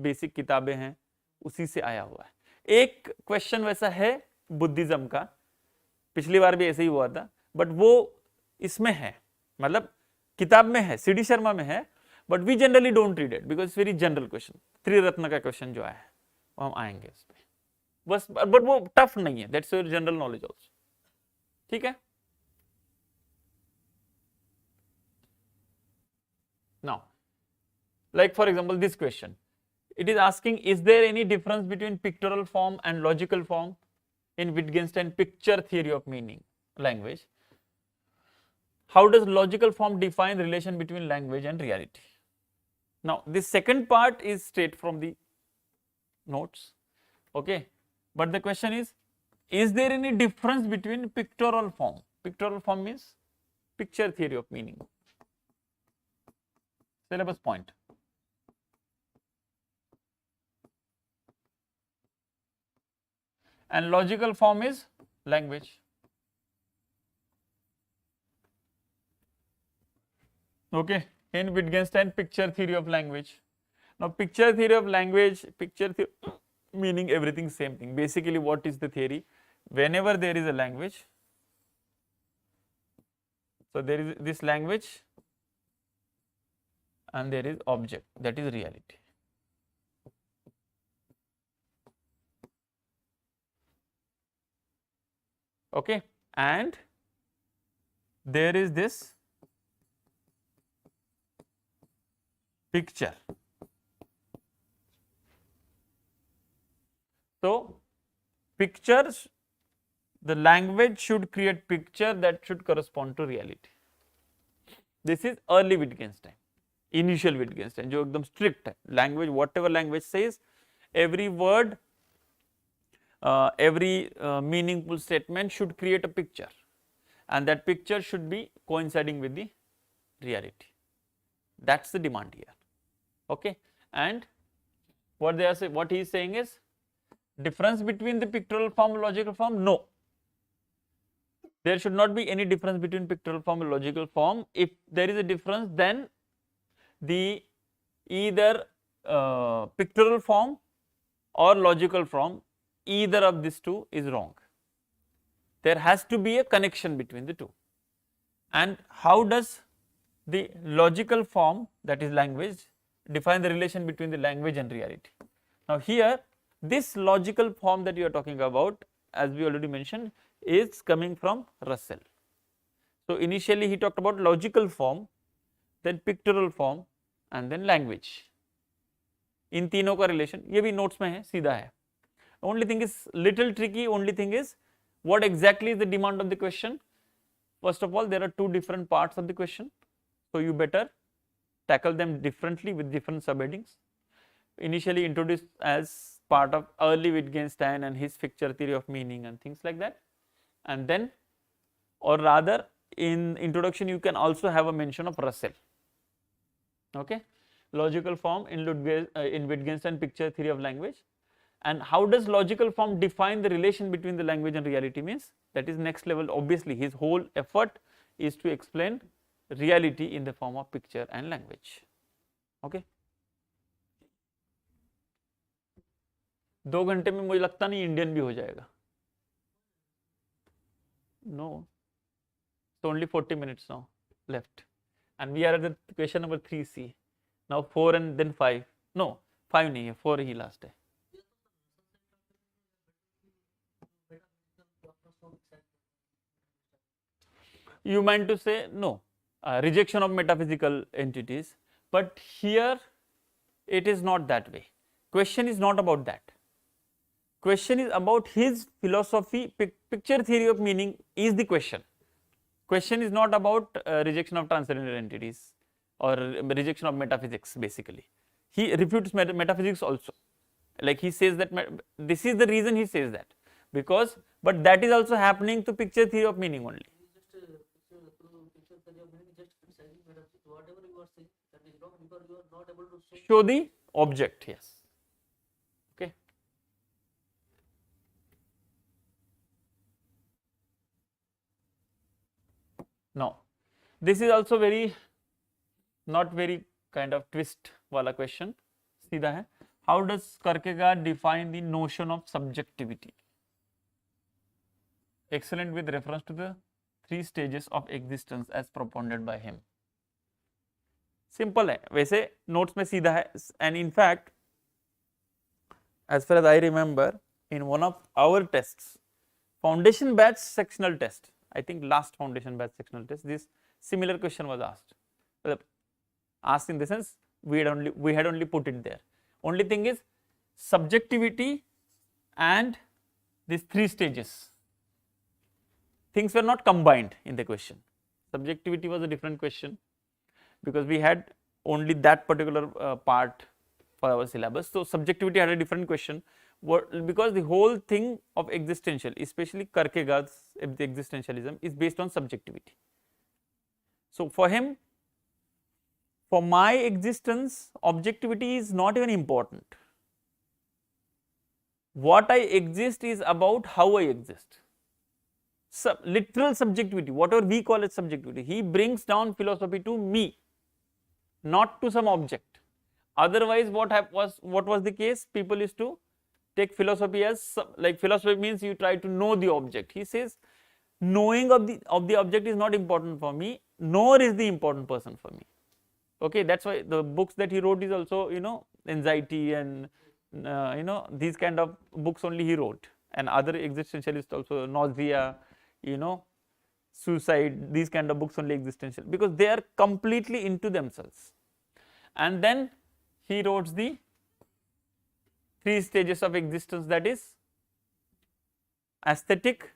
बेसिक किताबें हैं उसी से आया हुआ है. एक क्वेश्चन वैसा है बुद्धिज्म का, पिछली बार भी ऐसे ही हुआ था, बट वो इसमें है, मतलब किताब में है, सीडी शर्मा में है, but we generally don't read it because very general question. त्रिरत्न का क्वेश्चन जो आया है वो हम आएंगे उस पर बस, बट वो टफ नहीं है. That's your general knowledge also. ठीक है. Now like for example this question, it is asking, is there any difference between pictorial form and logical form in Wittgenstein picture theory of meaning language? How does logical form define relation between language and reality? Now this second part is straight from the notes, okay, but the question is there any difference between pictorial form? Pictorial form means picture theory of meaning, syllabus point. And logical form is language. Okay, in Wittgenstein picture theory of language. Now picture theory of language, picture theory meaning everything same thing. Basically what is the theory? Whenever there is a language, so there is this language and there is object, that is reality. Okay, and there is this picture. So pictures, the language should create picture that should correspond to reality. This is early Wittgenstein, initial Wittgenstein, जो एकदम strict है. Language, whatever language says, every word, every meaningful statement should create a picture, and that picture should be coinciding with the reality. That's the demand here. Okay, and what they are saying, what he is saying is, difference between the pictorial form and logical form? No, there should not be any difference between pictorial form and logical form. If there is a difference, then the either pictorial form or logical form, either of these two is wrong. There has to be a connection between the two. And how does the logical form, that is language, define the relation between the language and reality? Now here, this logical form that you are talking about, as we already mentioned, is coming from Russell. So initially he talked about logical form, then pictorial form, and then language. इन तीनों का relation, ये भी notes में है, सीधा है. Only thing is little tricky, only thing is what exactly is the demand of the question. First of all, there are two different parts of the question, so you better tackle them differently with different subheadings. Initially introduced as part of early Wittgenstein and his picture theory of meaning and things like that, and then, or rather in introduction you can also have a mention of Russell. Okay, logical form in Wittgenstein picture theory of language. And how does logical form define the relation between the language and reality means? That is next level. Obviously, his whole effort is to explain reality in the form of picture and language. Okay. 2 घंटे में मुझे लगता नहीं Indian भी हो जाएगा. No, so only 40 minutes now left, and we are at the question number 3C. Now 4 and then 5. No, 5 नहीं है, 4 ही last है. You meant to say no, rejection of metaphysical entities, but here it is not that way. Question is not about that. Question is about his philosophy. Picture theory of meaning is the question. Question is not about rejection of transcendental entities or rejection of metaphysics. Basically, he refutes metaphysics also. Like he says that this is the reason he says that, because but that is also happening to picture theory of meaning only. Show the object, yes. Okay. Now, this is also not very kind of twist wala question. सीधा है. How does Kierkegaard define the notion of subjectivity? Excellent with reference to the 3 stages of existence as propounded by him. Simple है, वैसे notes में सीधा है, and in fact, as far as I remember, in one of our tests, foundation batch sectional test, I think last foundation batch sectional test, this similar question was asked. Asked in the sense we had only put it there. Only thing is subjectivity and these 3 stages. Things were not combined in the question. Subjectivity was a different question, because we had only that particular part for our syllabus. So, subjectivity had a different question, because the whole thing of existential, especially Kierkegaard's existentialism, is based on subjectivity. So, for him, for my existence, objectivity is not even important. What I exist is about how I exist. Literal subjectivity, whatever we call it subjectivity, he brings down philosophy to me, not to some object. Otherwise, what was the case? People used to take philosophy as, like, philosophy means you try to know the object. He says knowing of the object is not important for me, nor is the important person for me. Okay, that's why the books that he wrote is also, anxiety and these kind of books only he wrote, and other existentialists also, nausea, suicide, these kind of books only existential, because they are completely into themselves. And then he wrote the 3 stages of existence, that is aesthetic,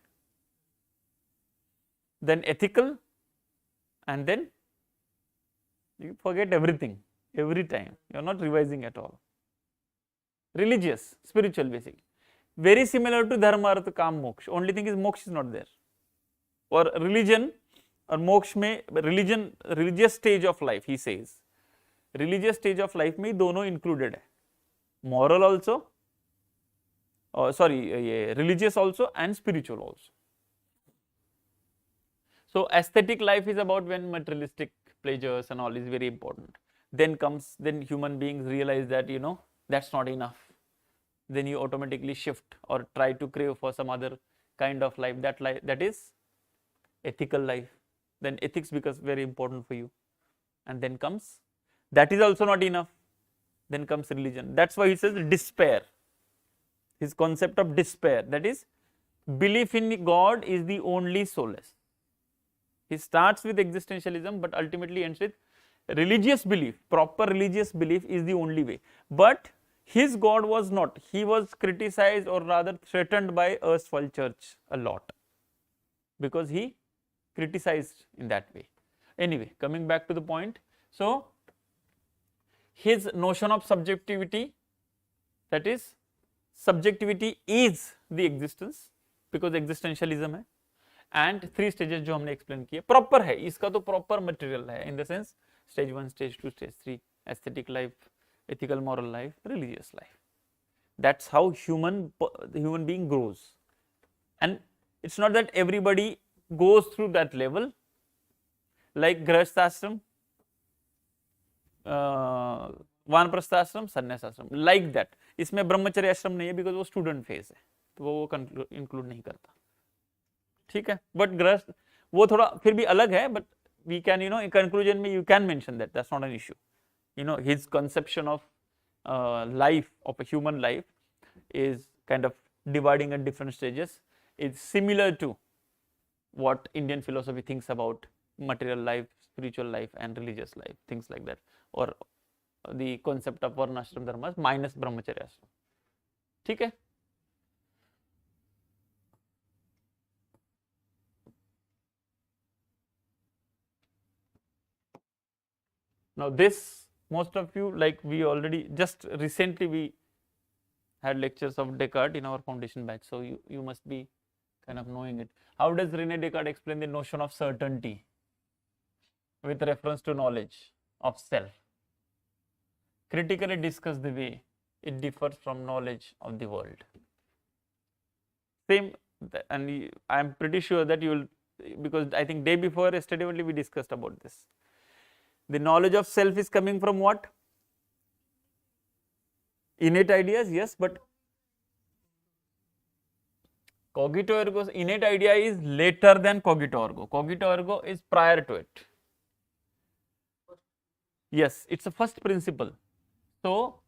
then ethical, and then you forget everything every time, you are not revising at all. Religious, spiritual, basically. Very similar to dharma, artha, kam, moksha. Only thing is moksha is not there. Or religion or moksha mein, religious stage of life, he says. Religious stage of life mein dono included hai. Moral also, religious also and spiritual also. So, aesthetic life is about when materialistic pleasures and all is very important. Then human beings realize that, that's not enough. Then you automatically shift or try to crave for some other kind of life, that is ethical life. Then ethics becomes very important for you, and then comes, that is also not enough, then comes religion. That's why he says despair, his concept of despair, that is belief in God is the only solace. He starts with existentialism but ultimately ends with religious belief, proper religious belief is the only way. But his God was not. He was criticized or rather threatened by erstwhile church a lot because he criticized in that way. Anyway, coming back to the point. So, his notion of subjectivity, that is subjectivity is the existence because existentialism है, and 3 stages जो हमने explain किए proper है, इसका तो proper material है in the sense stage 1, stage 2, stage 3, aesthetic life, ethical moral life, religious life. That's how the human being grows, and it's not that everybody goes through that level like grahasthashram, वानप्रस्थ आश्रम, संन्यास आश्रम, like that. इसमें ब्रह्मचर्य आश्रम नहीं है because वो स्टूडेंट फेज है तो वो इंक्लूड नहीं करता, ठीक है. बट गृहस्थ वो थोड़ा फिर भी अलग है, but we can in conclusion में you can mention that's not an issue. His conception of life, of a human life, is kind of dividing at different stages. It's similar to what Indian philosophy thinks about material life, spiritual life and religious life, things like that, or the concept of varnashram dharmas minus brahmacharya ashram. ठीक है. Now this, most of you, like we already just recently we had lectures of Descartes in our foundation batch, so you must be kind of knowing it. How does Rene Descartes explain the notion of certainty with reference to knowledge of self? Critically discuss the way it differs from knowledge of the world. Same, and I am pretty sure that you will, because I think day before yesterday only we discussed about this. The knowledge of self is coming from what? Innate ideas, yes, but cogito ergo, innate idea is later than cogito ergo. Cogito ergo is prior to it. Yes, it's a first principle. So,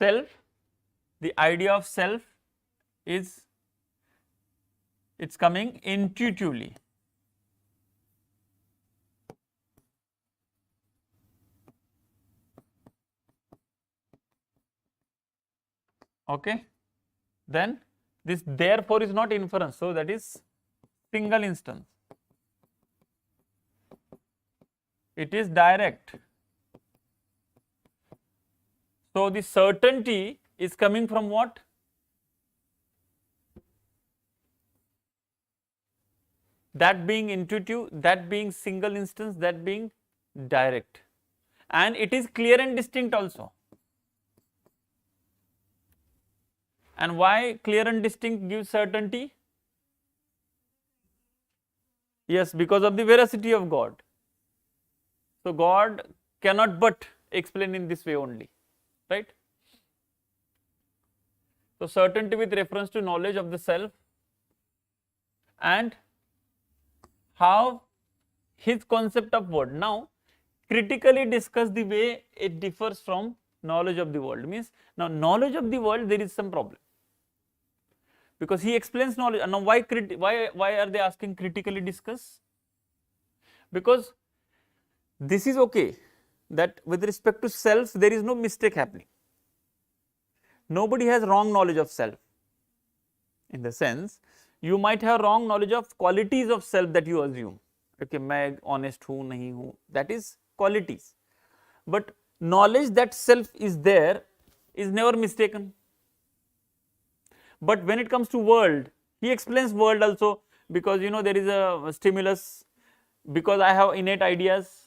self, the idea of self is, it's coming intuitively. Okay, then this therefore is not inference, so that is single instance. It is direct. So the certainty is coming from what? That being intuitive, that being single instance, that being direct, and it is clear and distinct also. And why clear and distinct gives certainty? Yes, because of the veracity of God. So God cannot but explain in this way only, right? So certainty with reference to knowledge of the self, and how his concept of world. Now critically discuss the way it differs from knowledge of the world. Means now knowledge of the world there is some problem, because he explains knowledge. And now why are they asking critically discuss? Because this is okay, that with respect to self there is no mistake happening. Nobody has wrong knowledge of self, in the sense you might have wrong knowledge of qualities of self that you assume. Okay, मैं honest हूँ नहीं हूँ, that is qualities, but knowledge that self is there is never mistaken. But when it comes to world, he explains world also, because there is a stimulus, because I have innate ideas.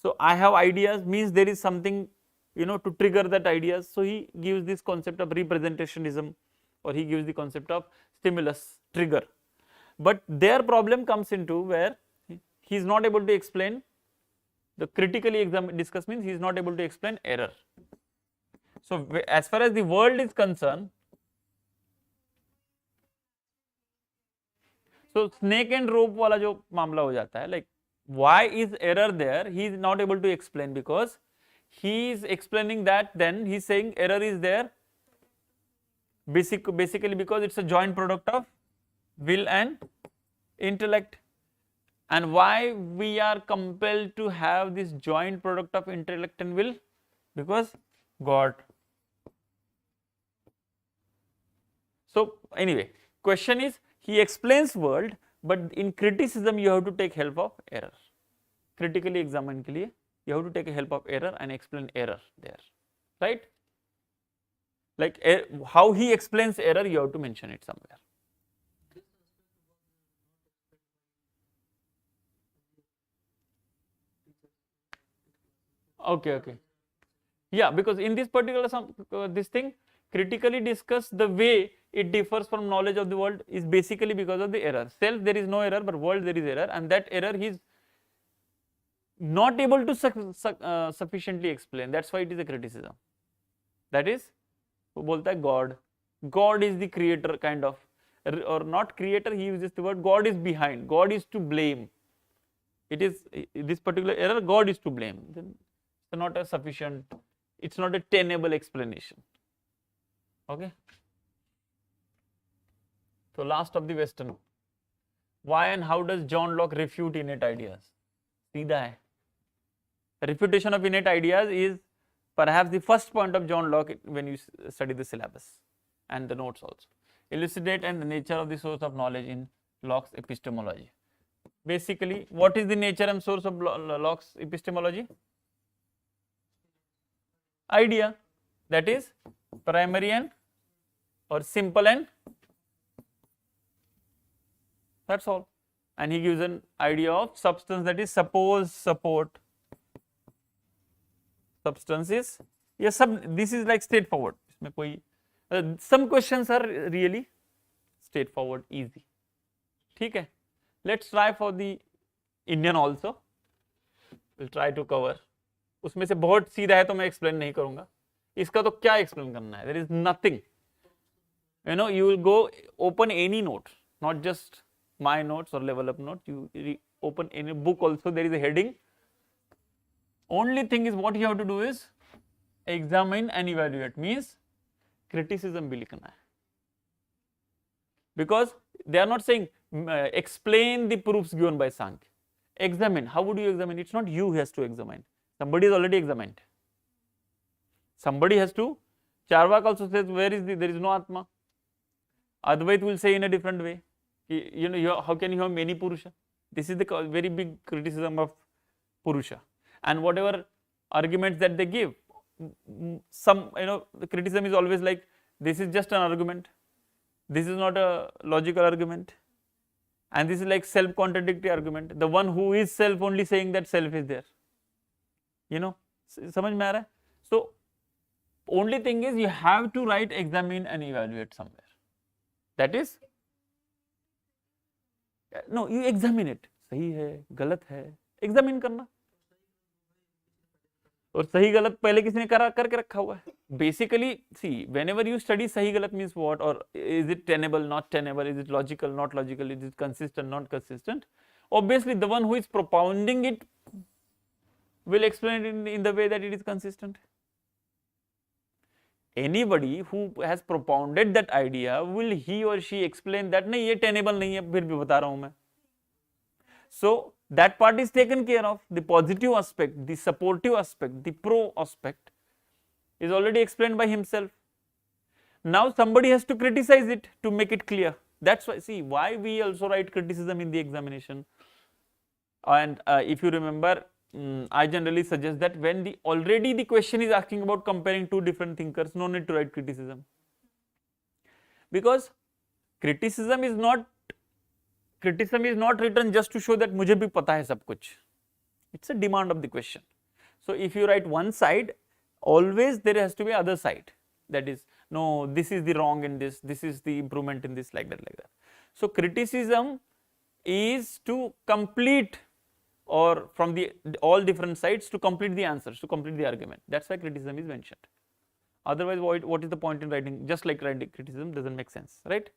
So I have ideas means there is something to trigger that ideas. So he gives this concept of representationism, or he gives the concept of stimulus trigger. But their problem comes into where he is not able to explain. The critically discuss means he is not able to explain error. So as far as the world is concerned, so snake and rope वाला जो मामला हो जाता है, like why is error there, he is not able to explain, because he is explaining that, then he is saying error is there basically because it's a joint product of will and intellect. And why we are compelled to have this joint product of intellect and will? because God. So anyway, question is, he explains world, but in criticism you have to take help of error. Critically examine के लिए you have to take help of error and explain error there, right? Like how he explains error, you have to mention it somewhere. Okay. Yeah, because in this particular this thing, critically discuss the way it differs from knowledge of the world is basically because of the error. Self there is no error, but world there is error, and that error he is not able to sufficiently explain. That's why it is a criticism. That is, वो बोलता है God is the creator kind of, or not creator, he uses the word God is behind, God is to blame. It is this particular error, God is to blame. Then it's not a sufficient, it's not a tenable explanation. Okay. So last of the Western, why and how does John Locke refute innate ideas? सीधा है. Refutation of innate ideas is perhaps the first point of John Locke when you study the syllabus and the notes also. Elucidate and the nature of the source of knowledge in Locke's epistemology. Basically, what is the nature and source of Locke's epistemology? Idea, that is primary and or simple and, that's all. And he gives an idea of substance, that is suppose, support. Substance is, yes, this is like straightforward. इसमें कोई some questions are really straightforward, easy. ठीक है. Let's try for the Indian also. We'll try to cover. उसमें से बहुत सीधा है तो मैं explain नहीं करूँगा. इसका तो क्या explain करना है? There is nothing. You know, you will go open any note, not just my notes or LevelUp notes. You open any book also. There is a heading. Only thing is what you have to do is examine and evaluate. Means criticism भी लिखना है. Because they are not saying explain the proofs given by Sankhya. Examine. How would you examine? It's not you who has to examine. Somebody is already examined. Somebody has to. Charvak also says, where is there is no Atma. Advait will say in a different way. You know, how can you have many Purusha? This is the very big criticism of Purusha. And whatever arguments that they give, some, you know, the criticism is always like, this is just an argument. This is not a logical argument. And this is like self-contradictory argument. The one who is self only saying that self is there. You know, समझ में आ रहा है? So, only thing is you have to write, examine and evaluate somewhere. That is, no, you examine it. सही है, गलत है, examine करना. और सही गलत पहले किसी ने करके रखा हुआ है. Basically, see, whenever you study सही गलत means what, or is it tenable, not tenable, is it logical, not logical, is it consistent, not consistent. Obviously, the one who is propounding it will explain it in the way that it is consistent. Anybody who has propounded that idea, will he or she explain that नहीं ये tenable नहीं है, फिर भी बता रहा हूँ मैं. So that part is taken care of. The positive aspect, the supportive aspect, the pro aspect is already explained by himself. Now somebody has to criticize it to make it clear. That's why, see, why we also write criticism in the examination. And if you remember, I generally suggest that when already the question is asking about comparing two different thinkers, no need to write criticism. Because criticism is not written just to show that मुझे भी पता है सब कुछ. It's a demand of the question. So if you write one side, always there has to be other side. That is, no, this is the wrong in this, this is the improvement in this, like that, like that. So criticism is to complete, or from the all different sides to complete the answers, to complete the argument. That's why criticism is mentioned. Otherwise, what is the point in writing? Just like writing criticism doesn't make sense, right?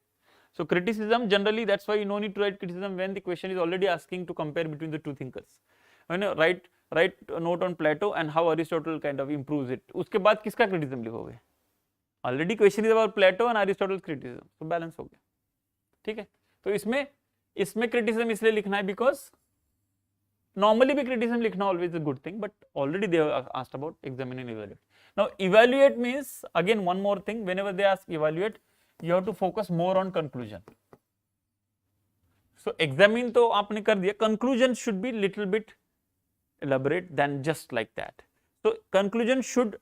So criticism generally, that's why you no need to write criticism when the question is already asking to compare between the two thinkers. When you write a note on Plato and how Aristotle kind of improves it, उसके बाद किसका criticism लिखोगे? Already question is about Plato and Aristotle's criticism, so balance हो गया. ठीक है? तो इसमें criticism इसलिए लिखना है because Normally भी criticism लिखना always a good thing, but already they have asked about examine and evaluate. Now evaluate means again one more thing, whenever they ask evaluate, you have to focus more on conclusion. So examine तो आपने कर दिया, conclusion should be little bit elaborate than just like that. So conclusion should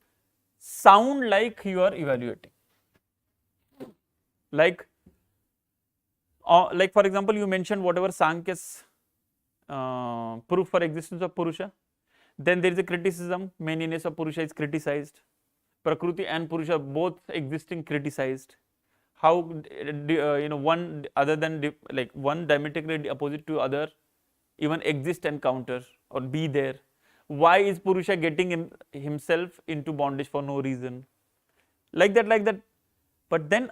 sound like you are evaluating. Like for example, you mentioned whatever Sankhya's proof for existence of Purusha. Then there is a criticism, manyness of Purusha is criticized. Prakriti and Purusha both existing criticized. How one other than like one diametrically opposite to other even exist and counter or be there. Why is Purusha getting himself into bondage for no reason? Like that. But then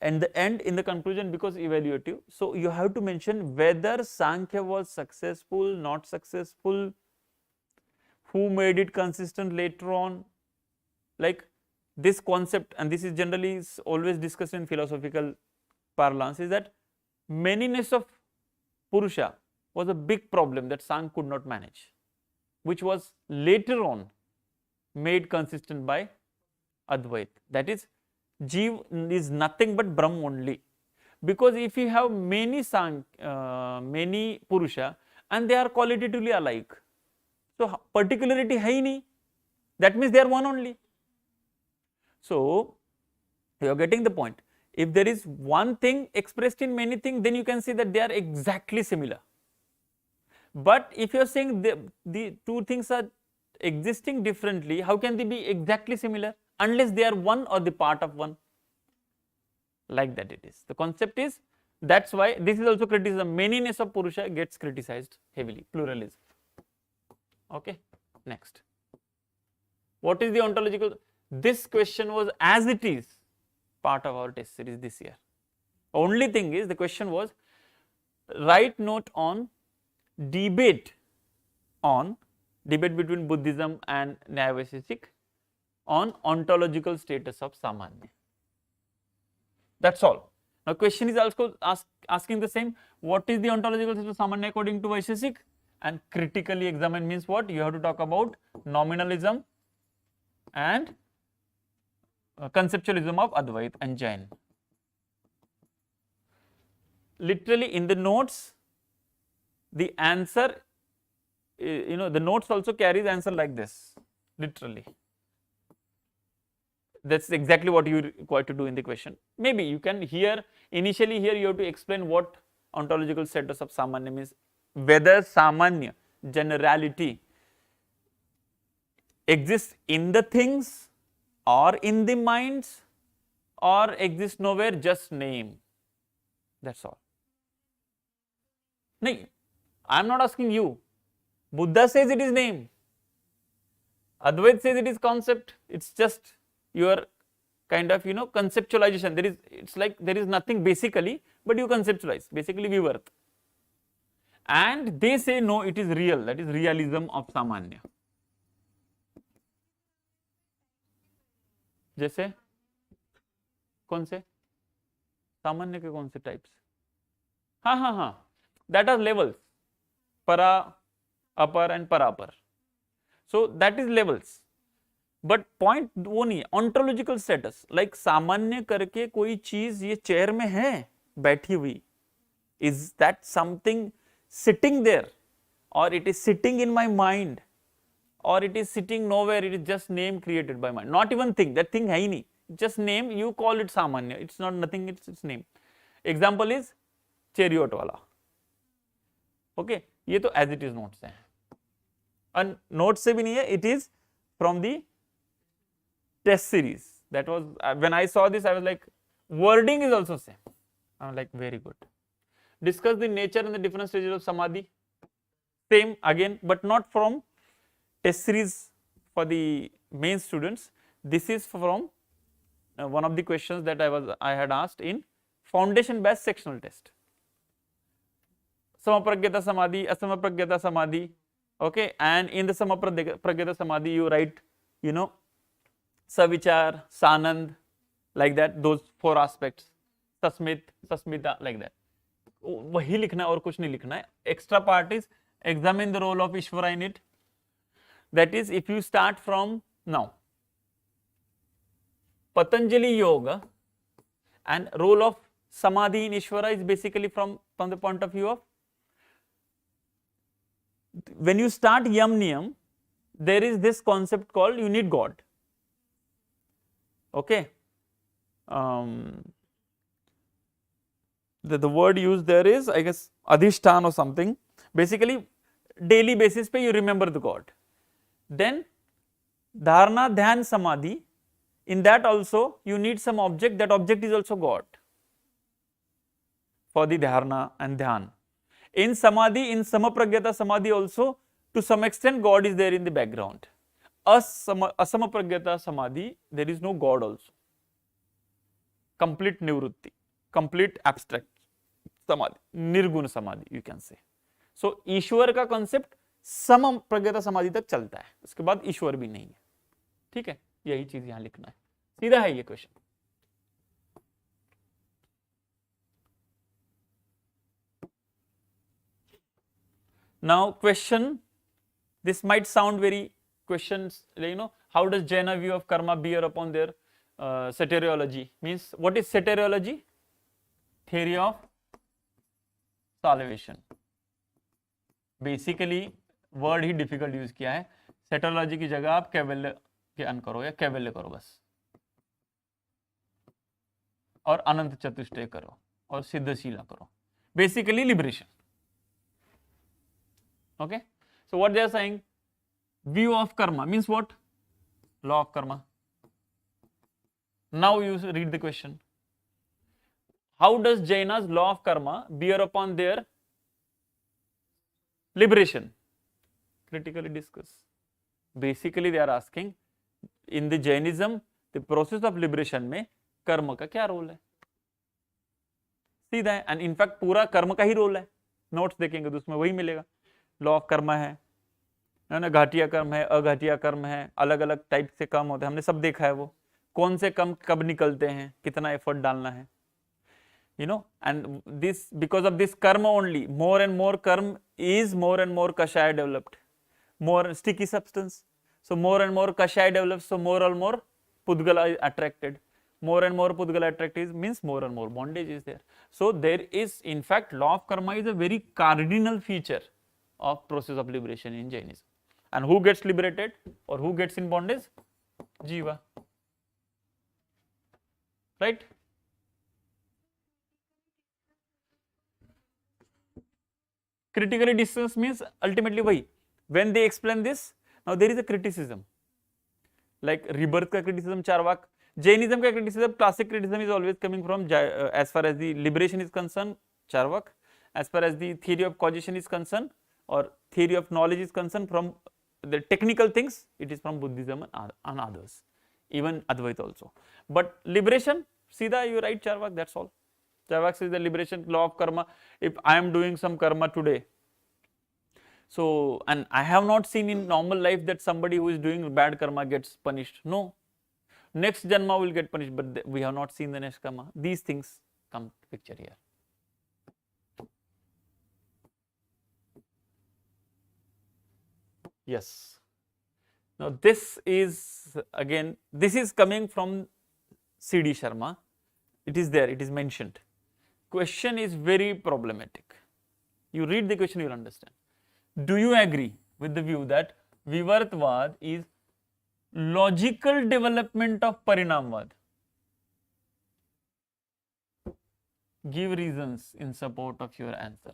in the end, in the conclusion, because evaluative, so you have to mention whether Sankhya was successful, not successful, who made it consistent later on. Like this concept, and this is generally always discussed in philosophical parlance, is that manyness of Purusha was a big problem that Sankhya could not manage, which was later on made consistent by Advait. That is, Jeev is nothing but Brahm only. Because if you have many many Purusha and they are qualitatively alike, so particularity hai nahi, that means they are one only. So you are getting the point. If there is one thing expressed in many things, then you can say that they are exactly similar. But if you are saying the two things are existing differently, how can they be exactly similar? Unless they are one or the part of one. Like that it is. The concept is, that's why this is also criticism. Manyness of Purusha gets criticized heavily. Pluralism. Okay. Next. What is the ontological? This question was as it is part of our test series this year. Only thing is, the question was write note on debate between Buddhism and Nyaya-Vaisheshik on ontological status of Samanya. That's all. Now question is also asking the same, what is the ontological status of Samanya according to Vaisheshik? And critically examine means what? You have to talk about nominalism and conceptualism of Advait and Jain. Literally in the notes, the answer, the notes also carries answer like this, literally. That's exactly what you require to do in the question. Maybe you can initially here you have to explain what ontological status of Samanya means, whether Samanya, generality, exists in the things or in the minds or exists nowhere, just name. That's all. No, I am not asking you. Buddha says it is name. Advait says it is concept. It's just your kind of conceptualization. It's like there is nothing basically, but you conceptualize, basically Vivarth. And they say no, it is real, that is realism of Samanya. जैसे कौन से सामान्य के कौन से types? हाँ, that are levels, para, upper and parapar. So that is levels. But point वो नहीं है, ontological status, like सामान्य करके कोई चीज ये चेयर में है बैठी हुई, is that something sitting there, or it is sitting in my mind, or it is sitting nowhere, it is just name created by mind, not even thing, that thing है ही नहीं, just name, you call it सामान्य, it's not nothing, it's name. Example is chariot वाला. Okay, ये तो as it is notes हैं, and notes से भी नहीं है, it is from the test series. That was when I saw this, I was like, wording is also same. I was like, very good. Discuss the nature and the different stages of samadhi. Same again, but not from test series for the main students. This is from one of the questions that I had asked in foundation based sectional test. Samapragyata samadhi, asamapragyata samadhi. Okay, and in the samapragyata samadhi, you write, savichar, sanand, like that, those four aspects, sasmit, sasmita, like that. वही लिखना है और कुछ नहीं लिखना है. Extra part is examine the role of Ishvara in it. That is, if you start from now, Patanjali Yoga and role of Samadhi in Ishvara is basically from the point of view of, when you start Yam Niyam, there is this concept called you need God. Okay. The word used there is, I guess, Adhishtan or something. Basically, daily basis pe you remember the God. Then Dharana, Dhyan, Samadhi, in that also you need some object, that object is also God for the Dharana and Dhyan. In Samadhi, in Samapragyata Samadhi also, to some extent God is there in the background. Asamapragyata Samadhi, there is no God also. Complete Nivrutti, complete abstract Samadhi, Nirguna Samadhi you can say. So ईश्वर का concept सम प्रज्ञता समाधि तक चलता है, उसके बाद ईश्वर भी नहीं है. ठीक है, यही चीज यहां लिखना है, सीधा है ये question. Now question, this might sound very questions, how does Jaina view of karma bear upon their soteriology? Means what is soteriology? Theory of salvation. Basically word he difficult use किया है. सेटोलॉजी की जगह आप कैवल्य ज्ञान करो या कैवल्य करो बस, और अनंत चतुष्टय करो और सिद्धशीला करो. Basically liberation. Okay, so what they are saying, view of karma means what? Law of karma. Now you read the question. How does Jainas law of karma bear upon their liberation? Critically discuss. Basically they are asking, in the Jainism, the process of liberation में कर्म का क्या role है? सीधा है, and in fact पूरा कर्म का ही रोल है. नोट्स देखेंगे तो उसमें वही मिलेगा. लॉ ऑफ कर्म है ना, घाटिया कर्म है, अघाटिया कर्म है, अलग अलग टाइप से कर्म होते हैं, हमने सब देखा है. वो कौन से कर्म कब निकलते हैं, कितना एफर्ट डालना है, and this, because of this karma only, more and more karma is more and more kashaya developed, more sticky substance. So more and more kashaya develops, so more and more pudgala is attracted. More and more pudgala attracted means more and more bondage is there. So there is, in fact, law of karma is a very cardinal feature of process of liberation in Jainism. And who gets liberated or who gets in bondage? Jiva. Right? Critically discuss means ultimately why? When they explain this, now there is a criticism. Like rebirth ka criticism, Charvak. Jainism ka criticism, classic criticism is always coming from, as far as the liberation is concerned, Charvak. As far as the theory of causation is concerned, or theory of knowledge is concerned, from the technical things, it is from Buddhism and others. Even Advaita also. But liberation, Sida, you write Charvak, that's all. Charvak says the liberation, law of karma. If I am doing some karma today, so, and I have not seen in normal life that somebody who is doing bad karma gets punished. No. Next janma will get punished, but we have not seen the next karma. These things come to picture here. Yes. Now this is again, this is coming from C.D. Sharma. It is there, it is mentioned. Question is very problematic. You read the question, you will understand. Do you agree with the view that Vivartvad is logical development of Parinamvad? Give reasons in support of your answer.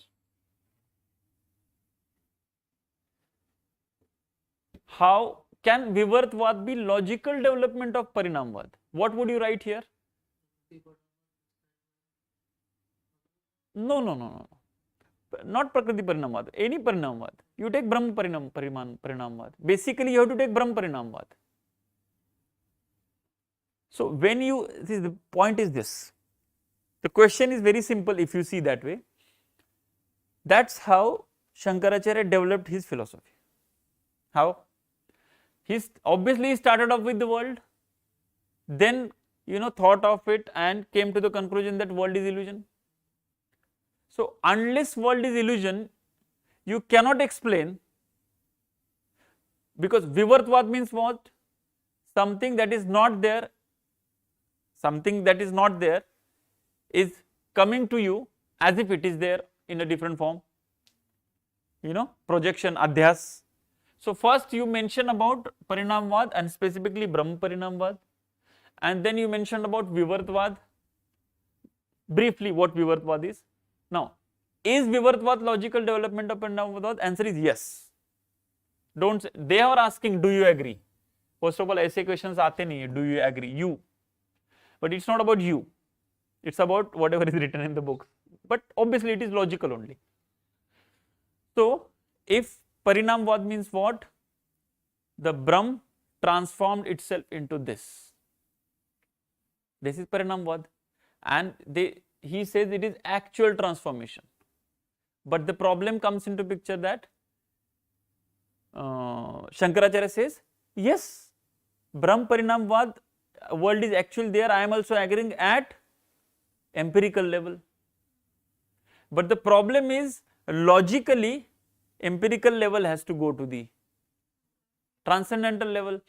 How can Vivartvad be logical development of Parinamvad? What would you write here? No. Not Prakriti Parinamvad, any Parinamvad. You take Brahma Parinamvad. Basically, you have to take Brahma Parinamvad. So, when you, see, the point is this. The question is very simple if you see that way. That's how Shankaracharya developed his philosophy. How? Obviously he started off with the world, then thought of it and came to the conclusion that world is illusion. So unless world is illusion, you cannot explain, because vivartvad means what? Something that is not there, something that is not there is coming to you as if it is there in a different form, projection, adhyas. So first you mention about parinamvad and specifically Brahma parinamvad, and then you mentioned about vivartvad, briefly what vivartvad is. Now, is vivartvad logical development of parinamvad? Answer is yes. Don't say, they are asking, do you agree? First of all, ऐसे questions आते नहीं है, do you agree? You. But it's not about you. It's about whatever is written in the book. But obviously it is logical only. So, if parinamvad means what? The Brahm transformed itself into this. This is parinamvad. And he says it is actual transformation. But the problem comes into picture that Shankaracharya says, yes, Brahm parinamvad world is actually there. I am also agreeing at empirical level. But the problem is, logically, empirical level has to go to the transcendental level,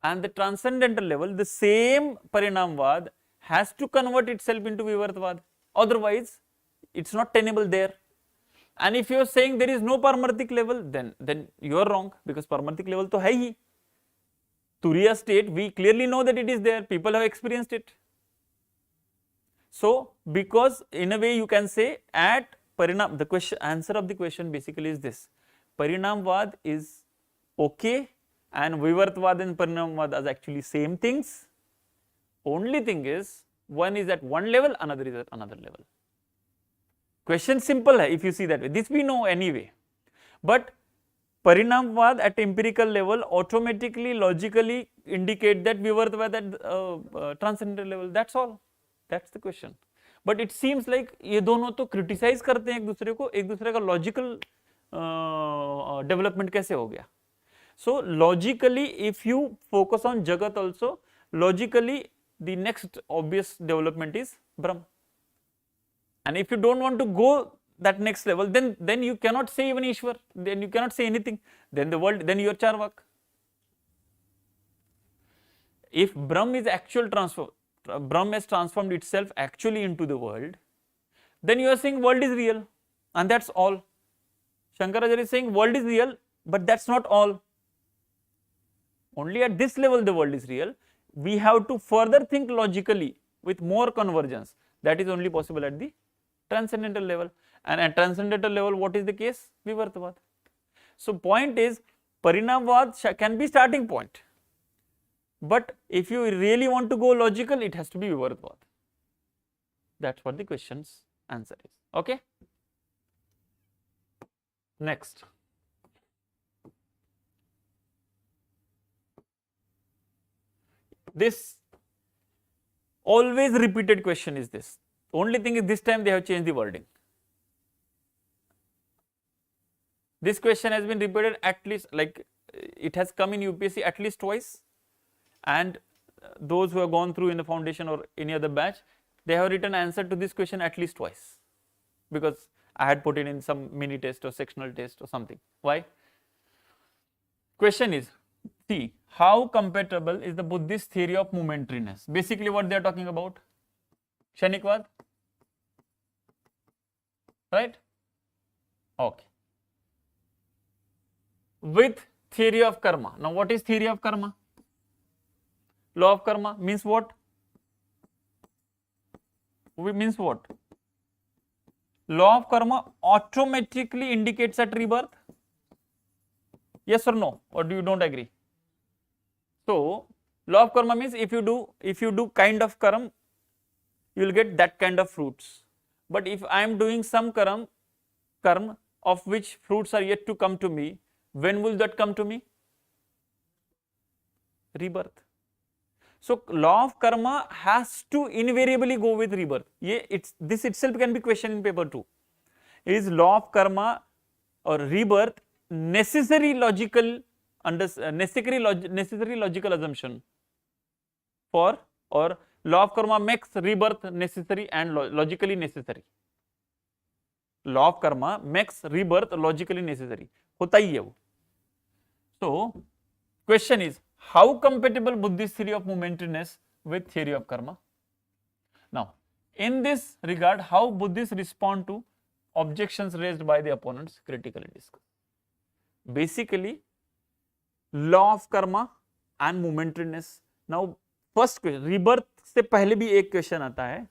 and the transcendental level, the same parinamvad has to convert itself into vivartvad. Otherwise, it's not tenable there. And if you are saying there is no Paramarthik level, then you are wrong, because Paramarthik level to hai hi. Turiya state, we clearly know that it is there, people have experienced it. So, because in a way you can say at parinam, the answer of the question basically is this: parinamvad is okay, and vivartvad and parinamvad are actually same things. Only thing is, one is at one level, another is at another level. Question simple hai if you see that way. This we know anyway. But parinamvad at empirical level automatically, logically indicate that vivartvad at transcendental level. That's all. That's the question. But it seems like ये दोनों तो criticize करते हैं एक दूसरे का logical development कैसे हो गया. So logically, if you focus on Jagat also, logically the next obvious development is Brahm. And if you don't want to go that next level, then you cannot say even Ishwar, then you cannot say anything, then the world, then you are Charvak. If Brahm is actual transform, Brahm has transformed itself actually into the world, then you are saying world is real, and that's all. Shankaracharya is saying world is real, but that's not all. Only at this level the world is real. We have to further think logically with more convergence. That is only possible at the transcendental level. And at transcendental level, what is the case? Vivartvad. So point is, parinamvad can be starting point. But if you really want to go logical, it has to be vivartvad. That's what the question's answer is. Okay. Next. This always repeated question is this. Only thing is this time they have changed the wording. This question has been repeated at least, like it has come in UPSC at least twice, and those who have gone through in the foundation or any other batch, they have written answer to this question at least twice, because I had put it in some mini test or sectional test or something. Why? Question is, see, how compatible is the Buddhist theory of momentariness? Basically what they are talking about, Kshanikvad, right? Okay. With theory of karma. Now what is theory of karma? Law of karma means what? Means what? Law of karma automatically indicates at rebirth. Yes or no? Or do you don't agree? So law of karma means if you do kind of karma, you will get that kind of fruits. But if I am doing some karma of which fruits are yet to come to me, when will that come to me? Rebirth. So law of karma has to invariably go with rebirth. This itself can be questioned in paper 2. Is law of karma or rebirth necessary logical assumption for, or law of karma makes rebirth necessary and logically necessary? Law of Karma makes rebirth logically necessary, होता ही है वो. So question is, how compatible Buddhist theory of momentariness with theory of karma? Now in this regard, how Buddhists respond to objections raised by the opponents, critically discuss. Basically law of karma and momentariness. Now first question, rebirth से पहले भी एक question आता है,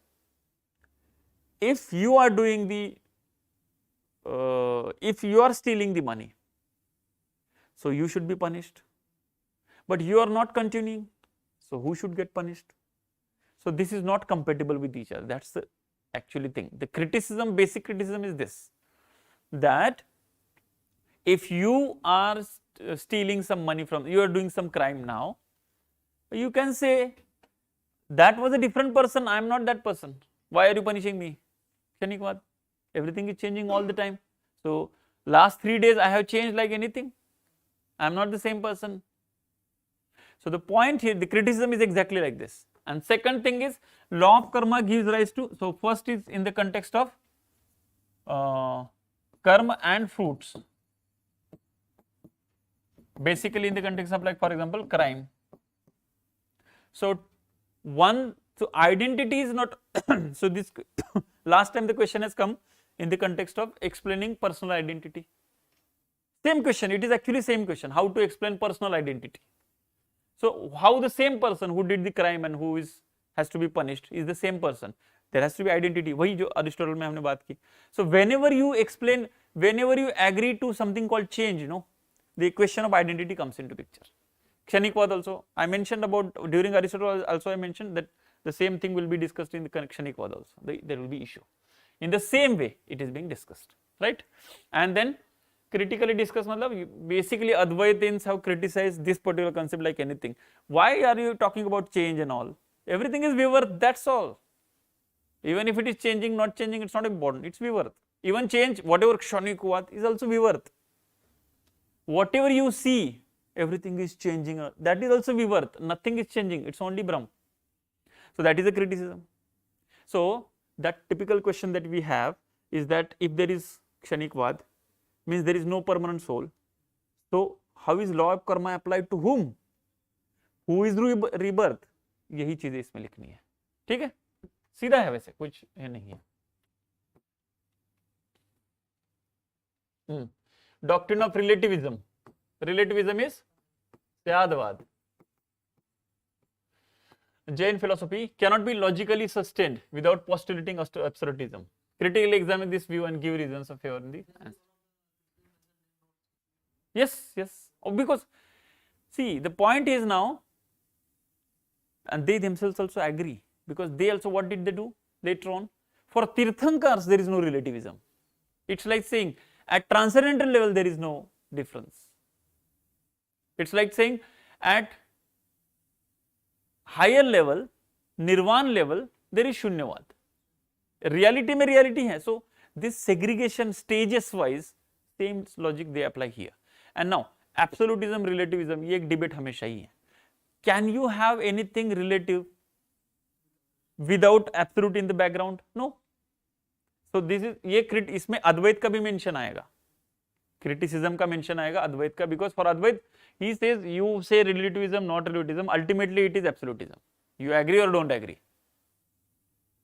if you are doing the if you are stealing the money, so you should be punished, but you are not continuing, so who should get punished? So this is not compatible with each other. That's the actually thing. The criticism, basic criticism is this, that if you are stealing some money from, you are doing some crime now, you can say that was a different person, I am not that person, why are you punishing me? Kshanikvad, everything is changing all the time. So last 3 days I have changed like anything, I am not the same person. So the point here, the criticism is exactly like this. And second thing is, law of karma gives rise to, so first is in the context of karma and fruits, basically in the context of, like for example, crime. So one, so identity is not so this last time the question has come in the context of explaining personal identity. Same question, it is actually same question, how to explain personal identity. So how the same person who did the crime and who has to be punished is the same person, there has to be identity, वही जो Aristotle में हमने बात की. So whenever you explain, whenever you agree to something called change, you know, the question of identity comes into picture. Kshanikvad also, I mentioned about during Aristotle also, I mentioned that the same thing will be discussed in the Kshanikvad also, there will be issue. In the same way it is being discussed, right? And then critically discuss, basically Advaitins have criticized this particular concept like anything. Why are you talking about change and all? Everything is vivarth, that's all. Even if it is changing, not changing, it's not important, it's vivarth. Even change, whatever Kshanikvad is also vivarth. Whatever you see, everything is changing, that is also vivarth, nothing is changing, it's only Brahm. So that is a criticism. So that typical question that we have is that if there is Kshanikvad, means there is no permanent soul, so how is law of karma applied to whom? Who is rebirth? यही चीजें इसमें लिखनी है, ठीक है, सीधा है, वैसे कुछ है नहीं है. Doctrine of relativism. Relativism is Syadvad. Jain philosophy cannot be logically sustained without postulating absolutism. Critically examine this view and give reasons of favor in the answer. Yes, yes. Because see, the point is now, and they themselves also agree, because they also, what did they do later on? For Tirthankars there is no relativism. It's like saying at transcendental level there is no difference. It's like saying at higher level, nirvan level, there is shunyavad. Reality mein reality hai. So this segregation stages wise, same logic they apply here. And now absolutism, relativism, ये एक debate हमेशा ही है. Can you have anything relative without absolute in the background? No. So this is, ये इसमें अद्वैत का भी mention आएगा, criticism का mention आएगा अद्वैत का, because for Advait he says you say relativism, not relativism, ultimately it is absolutism. You agree or don't agree,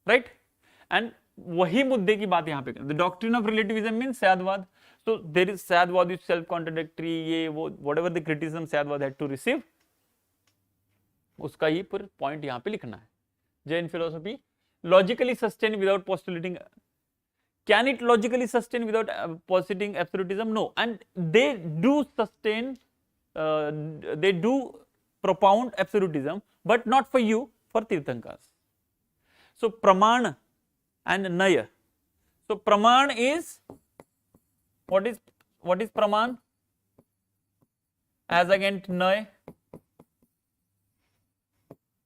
right? And वही मुद्दे की बात यहाँ पे, the doctrine of relativism means Syadvad. So there is Syadvad is self-contradictory, ये वो whatever the criticism Syadvad had to receive, उसका ही पर point यहाँ पे लिखना है. Jain philosophy logically sustain without postulating. Can it logically sustain without positing absolutism? No. And they do sustain, they do propound absolutism, but not for you, for Tirthankars. So Praman and Naya. So Praman is, what is Praman as against Naya?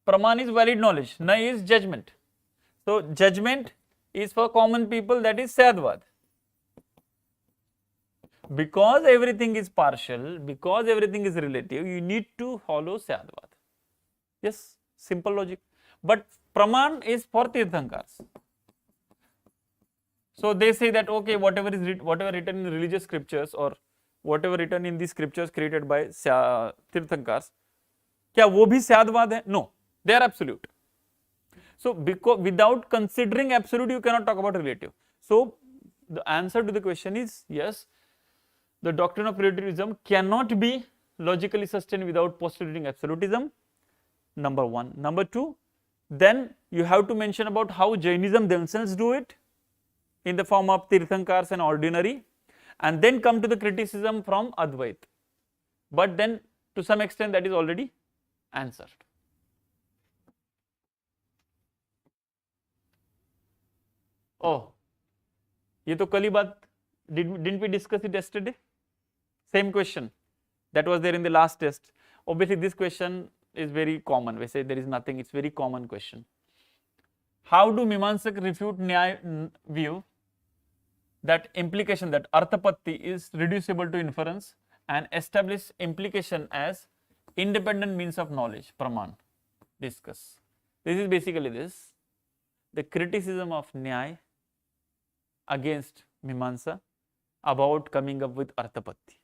Praman is valid knowledge, Naya is judgment. So judgment is for common people, that is Syadvad. Because everything is partial, because everything is relative, you need to follow Syadvad. Yes, simple logic. But Praman is for Tirthankars. So they say that okay, whatever written in religious scriptures or whatever written in these scriptures created by Tirthankars, क्या वो भी स्यादवाद है? No, they are absolute. So because without considering absolute, you cannot talk about relative. So the answer to the question is yes, the doctrine of relativism cannot be logically sustained without postulating absolutism. Number one. Number two, then you have to mention about how Jainism themselves do it in the form of Tirthankars and ordinary, and then come to the criticism from Advait. But then to some extent that is already answered. Oh, ये तो कल ही बात, didn't we discuss it yesterday? Same question that was there in the last test. Obviously this question is very common. We say there is nothing, it's very common question. How do Mimamsak refute Nyaya view that implication that Arthapatti is reducible to inference and establish implication as independent means of knowledge? Praman. Discuss. This is basically this, the criticism of Nyaya against Mimamsa about coming up with Arthapatti.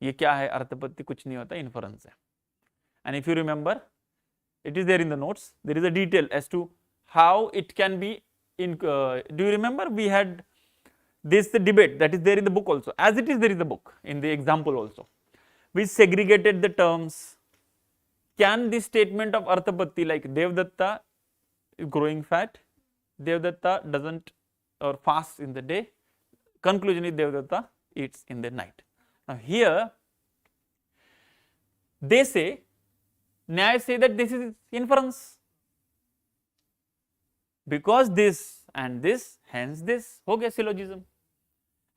ये क्या है? Arthapatti कुछ नहीं होता, inference है. And if you remember, it is there in the notes, there is a detail as to how it can be in, do you remember we had this the debate that is there in the book also, as it is there in the book, in the example also. We segregated the terms. Can this statement of Arthapatti, like Devdatta is growing fat, Devdatta doesn't or fasts in the day, conclusion is Devdatta eats in the night. Now here they say, Nyaya say that this is inference, because this and this, hence this, ho gaya syllogism.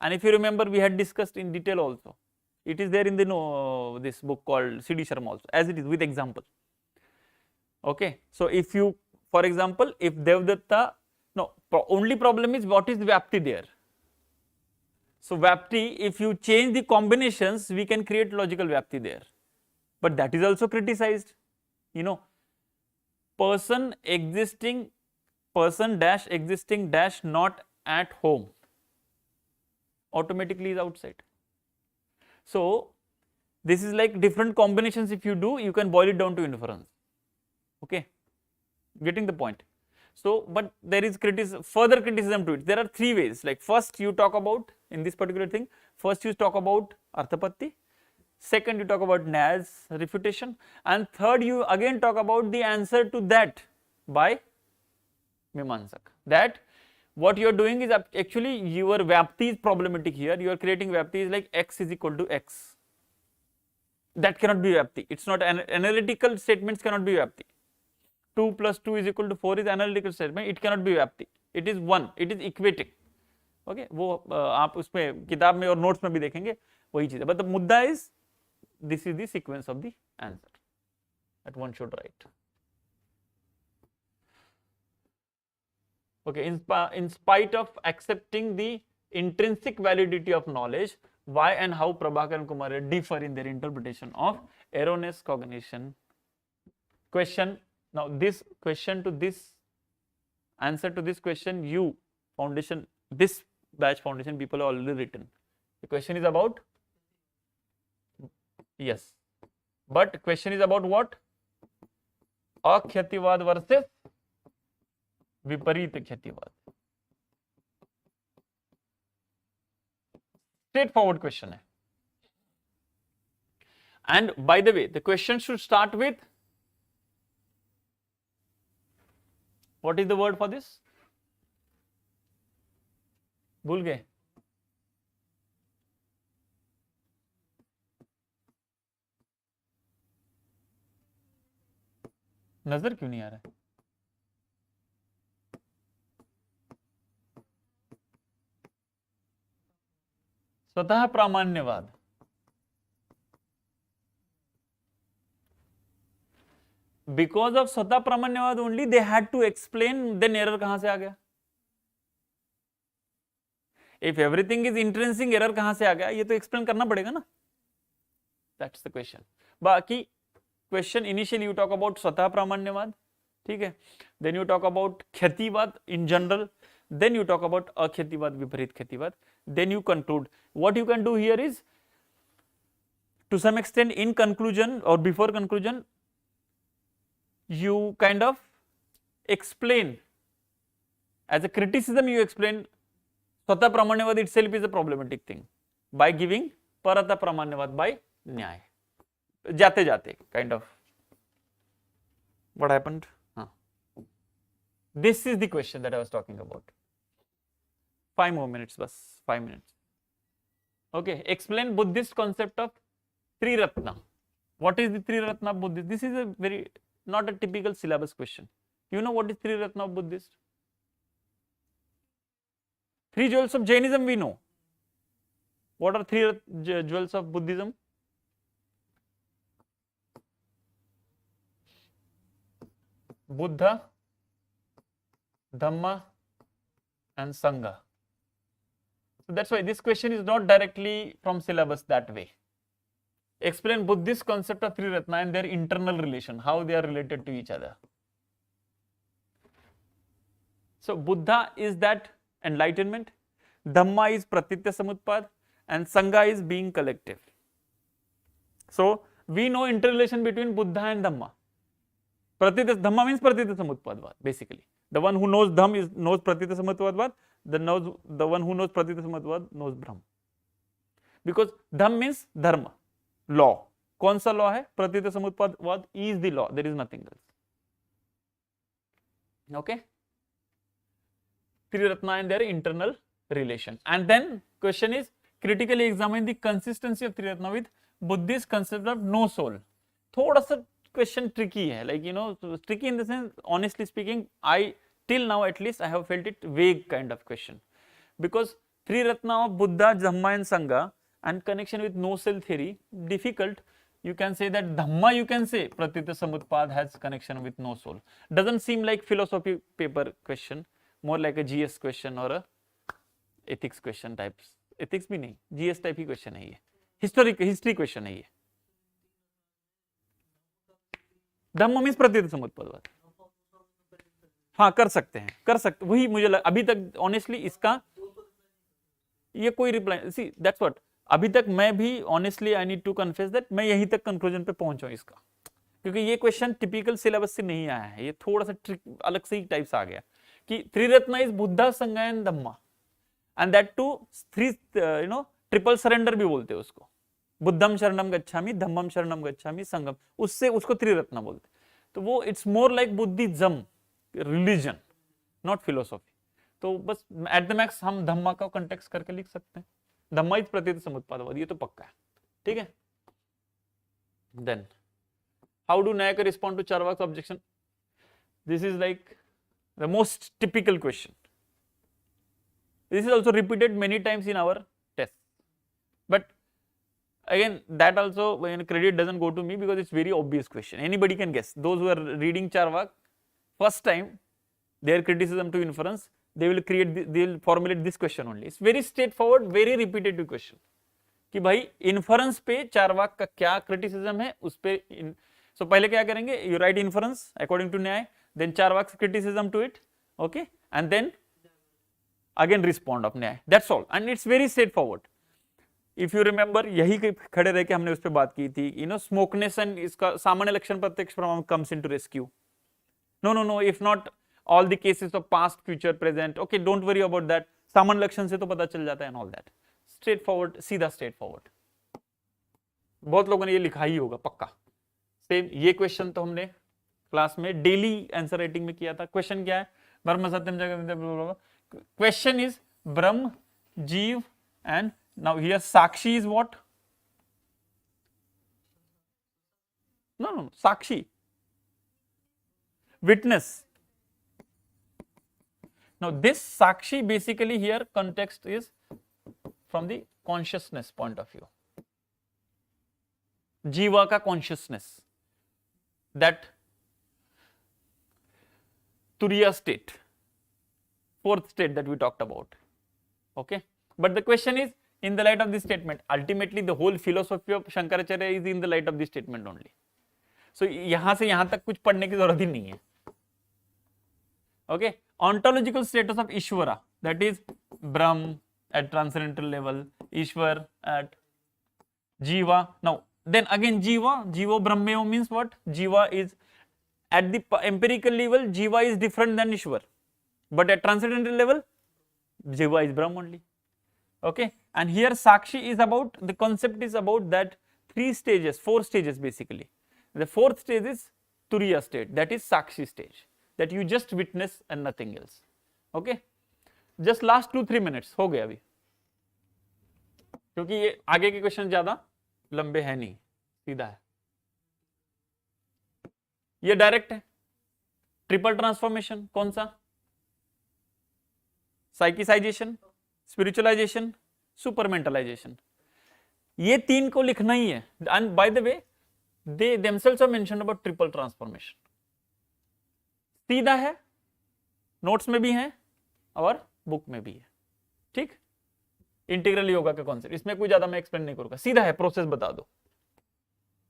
And if you remember, we had discussed in detail also, it is there in the this book called C.D. Sharma also, as it is with example. Okay, so if you, for example, if Devdatta, no, only problem is what is Vyapti there. So Vyapti, if you change the combinations, we can create logical Vyapti there, but that is also criticized. You know, person dash existing dash not at home automatically is outside. So this is like different combinations. If you do, you can boil it down to inference. Okay, getting the point. So, but there is further criticism to it. There are three ways. Like first you talk about, in this particular thing, first you talk about Arthapatti, second you talk about Nyaya's refutation, and third you again talk about the answer to that by Mimamsak. That what you are doing is actually your Vyapti is problematic here. You are creating Vyapti is like x is equal to x. That cannot be Vyapti. It's not analytical statements cannot be Vyapti. 2 plus 2 is equal to 4 is analytical statement. It cannot be Vyapti. It is 1. It is equating. Okay, वो आप उसमें किताब में और notes में भी देखेंगे वही चीज है. But the मुद्दा is this is the sequence of the answer that one should write. Okay, in spite of accepting the intrinsic validity of knowledge, why and how Prabhakar and Kumar differ in their interpretation of erroneous cognition. Question. Now this question to this answer to this question, you foundation, this batch foundation people have already written. The question is about, yes, but question is about what? Akhyativad versus Viparita Khyativad. Straightforward question hai. And by the way, the question should start with, what is the word for this? भूल गए? नजर क्यों नहीं आ रहा है? स्वतः प्रामाण्यवाद. Because of स्वतः प्रामाण्यवाद only they had to explain, then error कहां से आ गया? If everything is intrinsic, error कहां से आ गया? ये तो explain करना पड़ेगा ना? That's the question. बाकी question initially you talk about स्वतः प्रामाण्यवाद, ठीक है? Then you talk about ख्यातिवाद in general. then you talk about akhyativad, viparit khyativad, then you conclude. What you can do here is, to some extent in conclusion or before conclusion, you kind of explain, as a criticism you explain स्वतः प्रामाण्यवाद itself is a problematic thing by giving parata प्रामाण्यवाद by न्याय. जाते जाते kind of what happened. This is the question that I was talking about. 5 more minutes, bas 5 minutes. Okay, explain Buddhist concept of Triratna. What is the Triratna of Buddhist? This is a very not a typical syllabus question. You know what is Triratna of Buddhist? 3 jewels of Jainism we know. What are 3 jewels of Buddhism? Buddha, Dhamma and Sangha. So that's why this question is not directly from syllabus that way. Explain Buddhist concept of Triratna and their internal relation, how they are related to each other. So Buddha is that enlightenment, Dhamma is Pratitya Samutpad, and Sangha is being collective. So we know interrelation between Buddha and Dhamma. Dhamma means Pratitya Samutpadvad, basically. The one who knows Dhamm knows Pratitya Samutpadvad, the one who knows Pratitya Samutpadvad knows Brahm. Because Dhamm means Dharma, law. कौन सा law है? Pratitya Samutpadvad is the law, there is nothing else. Okay? Triratna and their internal relation. And then question is, critically examine the consistency of Triratna with Buddhist concept of no soul. थोड़ा सा question tricky है, like you know, so tricky in the sense, honestly speaking, I till now at least I have felt it vague kind of question, because Triratna of Buddha, Dhamma and Sangha and connection with no self theory difficult. You can say that Dhamma, you can say Pratitya Samutpad has connection with no soul. Doesn't seem like philosophy paper question, more like a GS question or a ethics question types. Ethics भी नहीं, GS type ही question है ये, history question है ये. धम्म means प्रतीत समुत्पदवाद. हाँ कर सकते वही मुझे अभी तक ऑनेस्टली इसका ये कोई रिप्लाई, सी दैट्स व्हाट, अभी तक मैं भी honestly I need to confess that मैं यहीं तक कंक्लूजन पे पहुंचा हूं इसका, क्योंकि ये क्वेश्चन टिपिकल सिलेबस से नहीं आया है, ये थोड़ा सा ट्रिक अलग से ही टाइप से आ गया कि त्रिरत्न is Buddha, Sangha and Dhamma, and that too 3 triple surrender भी बोलते हैं उसको, बुद्धम शरणम गच्छामि, धम्मम शरणम गच्छामि, संगम, उससे उसको त्रिरत्न बोलते. तो वो it's more like Buddhism, religion, not philosophy. तो बस एट द मैक्स हम धम्मा का कॉन्टेक्स्ट करके लिख सकते हैं, धम्मा इज प्रतीत समुत्पादवाद, ये तो पक्का है. ठीक है. Then how do Nyayik respond to Charvaka objection? This is like the most typical question. This is also repeated many times in our test, but again that also when credit doesn't go to me because it's very obvious question, anybody can guess. Those who are reading Charvak first time, their criticism to inference, they will formulate this question only. It's very straightforward, very repetitive question कि भाई inference पे Charvak का क्या criticism है उस पे. So पहले क्या करेंगे, you write inference according to न्याय, then Charvak's criticism to it, okay, and then again respond of न्याय, that's all, and it's very straightforward. If you remember यही खड़े रह के हमने उस पर बात की थी, यू नो, स्मोकनेस एंड इसका सामान्य लक्षण प्रत्यक्ष प्रमाण comes into rescue. Know if not all the cases of past future present, okay don't worry about that, सामान्य लक्षण से तो पता चल जाता है and all that. Straight forward, सीधा स्ट्रेट फॉरवर्ड. बहुत लोगों ने ये लिखा ही होगा पक्का. सेम ये क्वेश्चन तो हमने क्लास में डेली आंसर राइटिंग में किया था. क्वेश्चन क्या है? ब्रह्म सत्यम जगत. क्वेश्चन इज ब्रह्म, जीव and now here Sakshi is what? No, Sakshi, witness. Now this Sakshi basically here context is from the consciousness point of view, Jiva ka consciousness, that Turiya state, 4th state that we talked about, okay. But the question is, in the light of this statement, ultimately the whole philosophy of Shankaracharya is in the light of this statement only. So यहाँ से यहाँ तक कुछ पढ़ने की जरूरत ही नहीं है, okay. ontological status of Ishvara, that is Brahm at transcendental level, Ishwar at Jiva. Now then again Jiva, Jivo Brahmeo means what? Jiva is at the empirical level, Jiva is different than Ishwar, but at transcendental level, Jiva is Brahm only. Okay, and here Sakshi is about, the concept is about that 3 stages, 4 stages basically. The 4th stage is Turiya state, that is Sakshi stage, that you just witness and nothing else. Okay, just last 2-3 minutes हो गया अभी, क्योंकि ये आगे के question ज्यादा लंबे है नहीं, सीधा है, ये डायरेक्ट है. ट्रिपल ट्रांसफॉर्मेशन कौन सा? साइकिसाइजेशन, स्पिरिचुअलाइजेशन, सुपरमेंटलाइजेशन, ये 3 को लिखना ही है. And by the way they themselves have mentioned about triple transformation. सीधा है, नोट्स में भी है और बुक में भी है. ठीक, इंटीग्रल योगा का कॉन्सेप्ट, इसमें कोई ज्यादा मैं एक्सप्लेन नहीं करूंगा, सीधा है, प्रोसेस बता दो.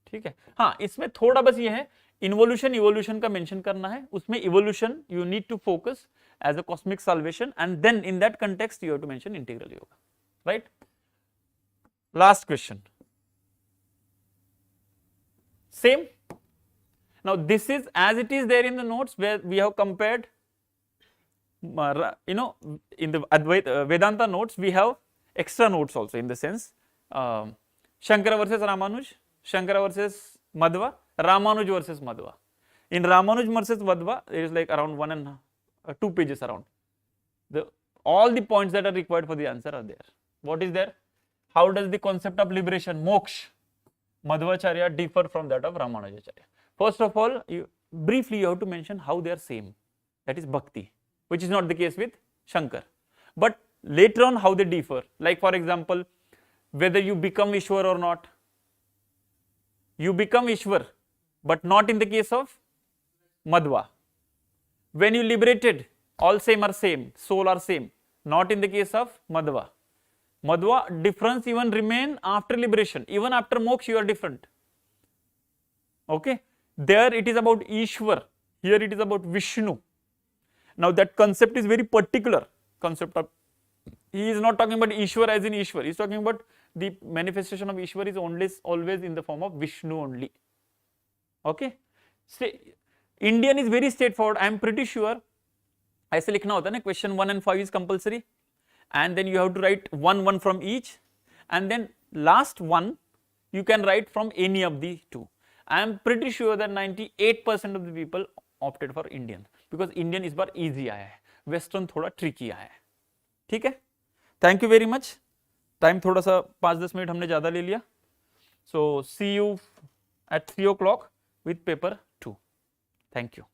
ठीक है, हाँ इसमें थोड़ा बस ये है, इन्वोल्यूशन इवोल्यूशन का मेंशन करना है. उसमें evolution you need to focus as a cosmic salvation, and then in that context you have to mention integral yoga, right? Last question, same. Now this is as it is there in the notes, where we have compared, you know, in the Advaita Vedanta notes we have extra notes also, in the sense Shankara versus Ramanuj, Shankara versus Madhva, Ramanuj versus Madhva. In Ramanuj versus Madhva there is like around 2 pages around. All the points that are required for the answer are there. What is there? How does the concept of liberation, moksha, Madhvacharya differ from that of Ramanujacharya? First of all, briefly you have to mention how they are same, that is bhakti, which is not the case with Shankar. But later on how they differ, like for example, whether you become Ishwar or not. You become Ishwar, but not in the case of Madhva. When you liberated, all same are same, soul are same, not in the case of Madhva. Madhva difference even remain after liberation, even after moksha you are different. Okay, there it is about Ishwar, here it is about Vishnu. Now that concept is very particular concept of, he is not talking about Ishwar as in Ishwar, he is talking about the manifestation of Ishwar is always in the form of Vishnu only. Okay, Indian is very straightforward. I am pretty sure ऐसे लिखना होता है ना, question 1 and 5 is compulsory, and then you have to write one from each, and then last one you can write from any of the 2. I am pretty sure that 98% of the people opted for Indian, because Indian इस बार easy आया है, Western थोड़ा tricky आया है. ठीक है, thank you very much. Time थोड़ा सा 5-10 मिनट हमने ज़्यादा ले लिया. So see you at 3 o'clock with paper 2. Thank you.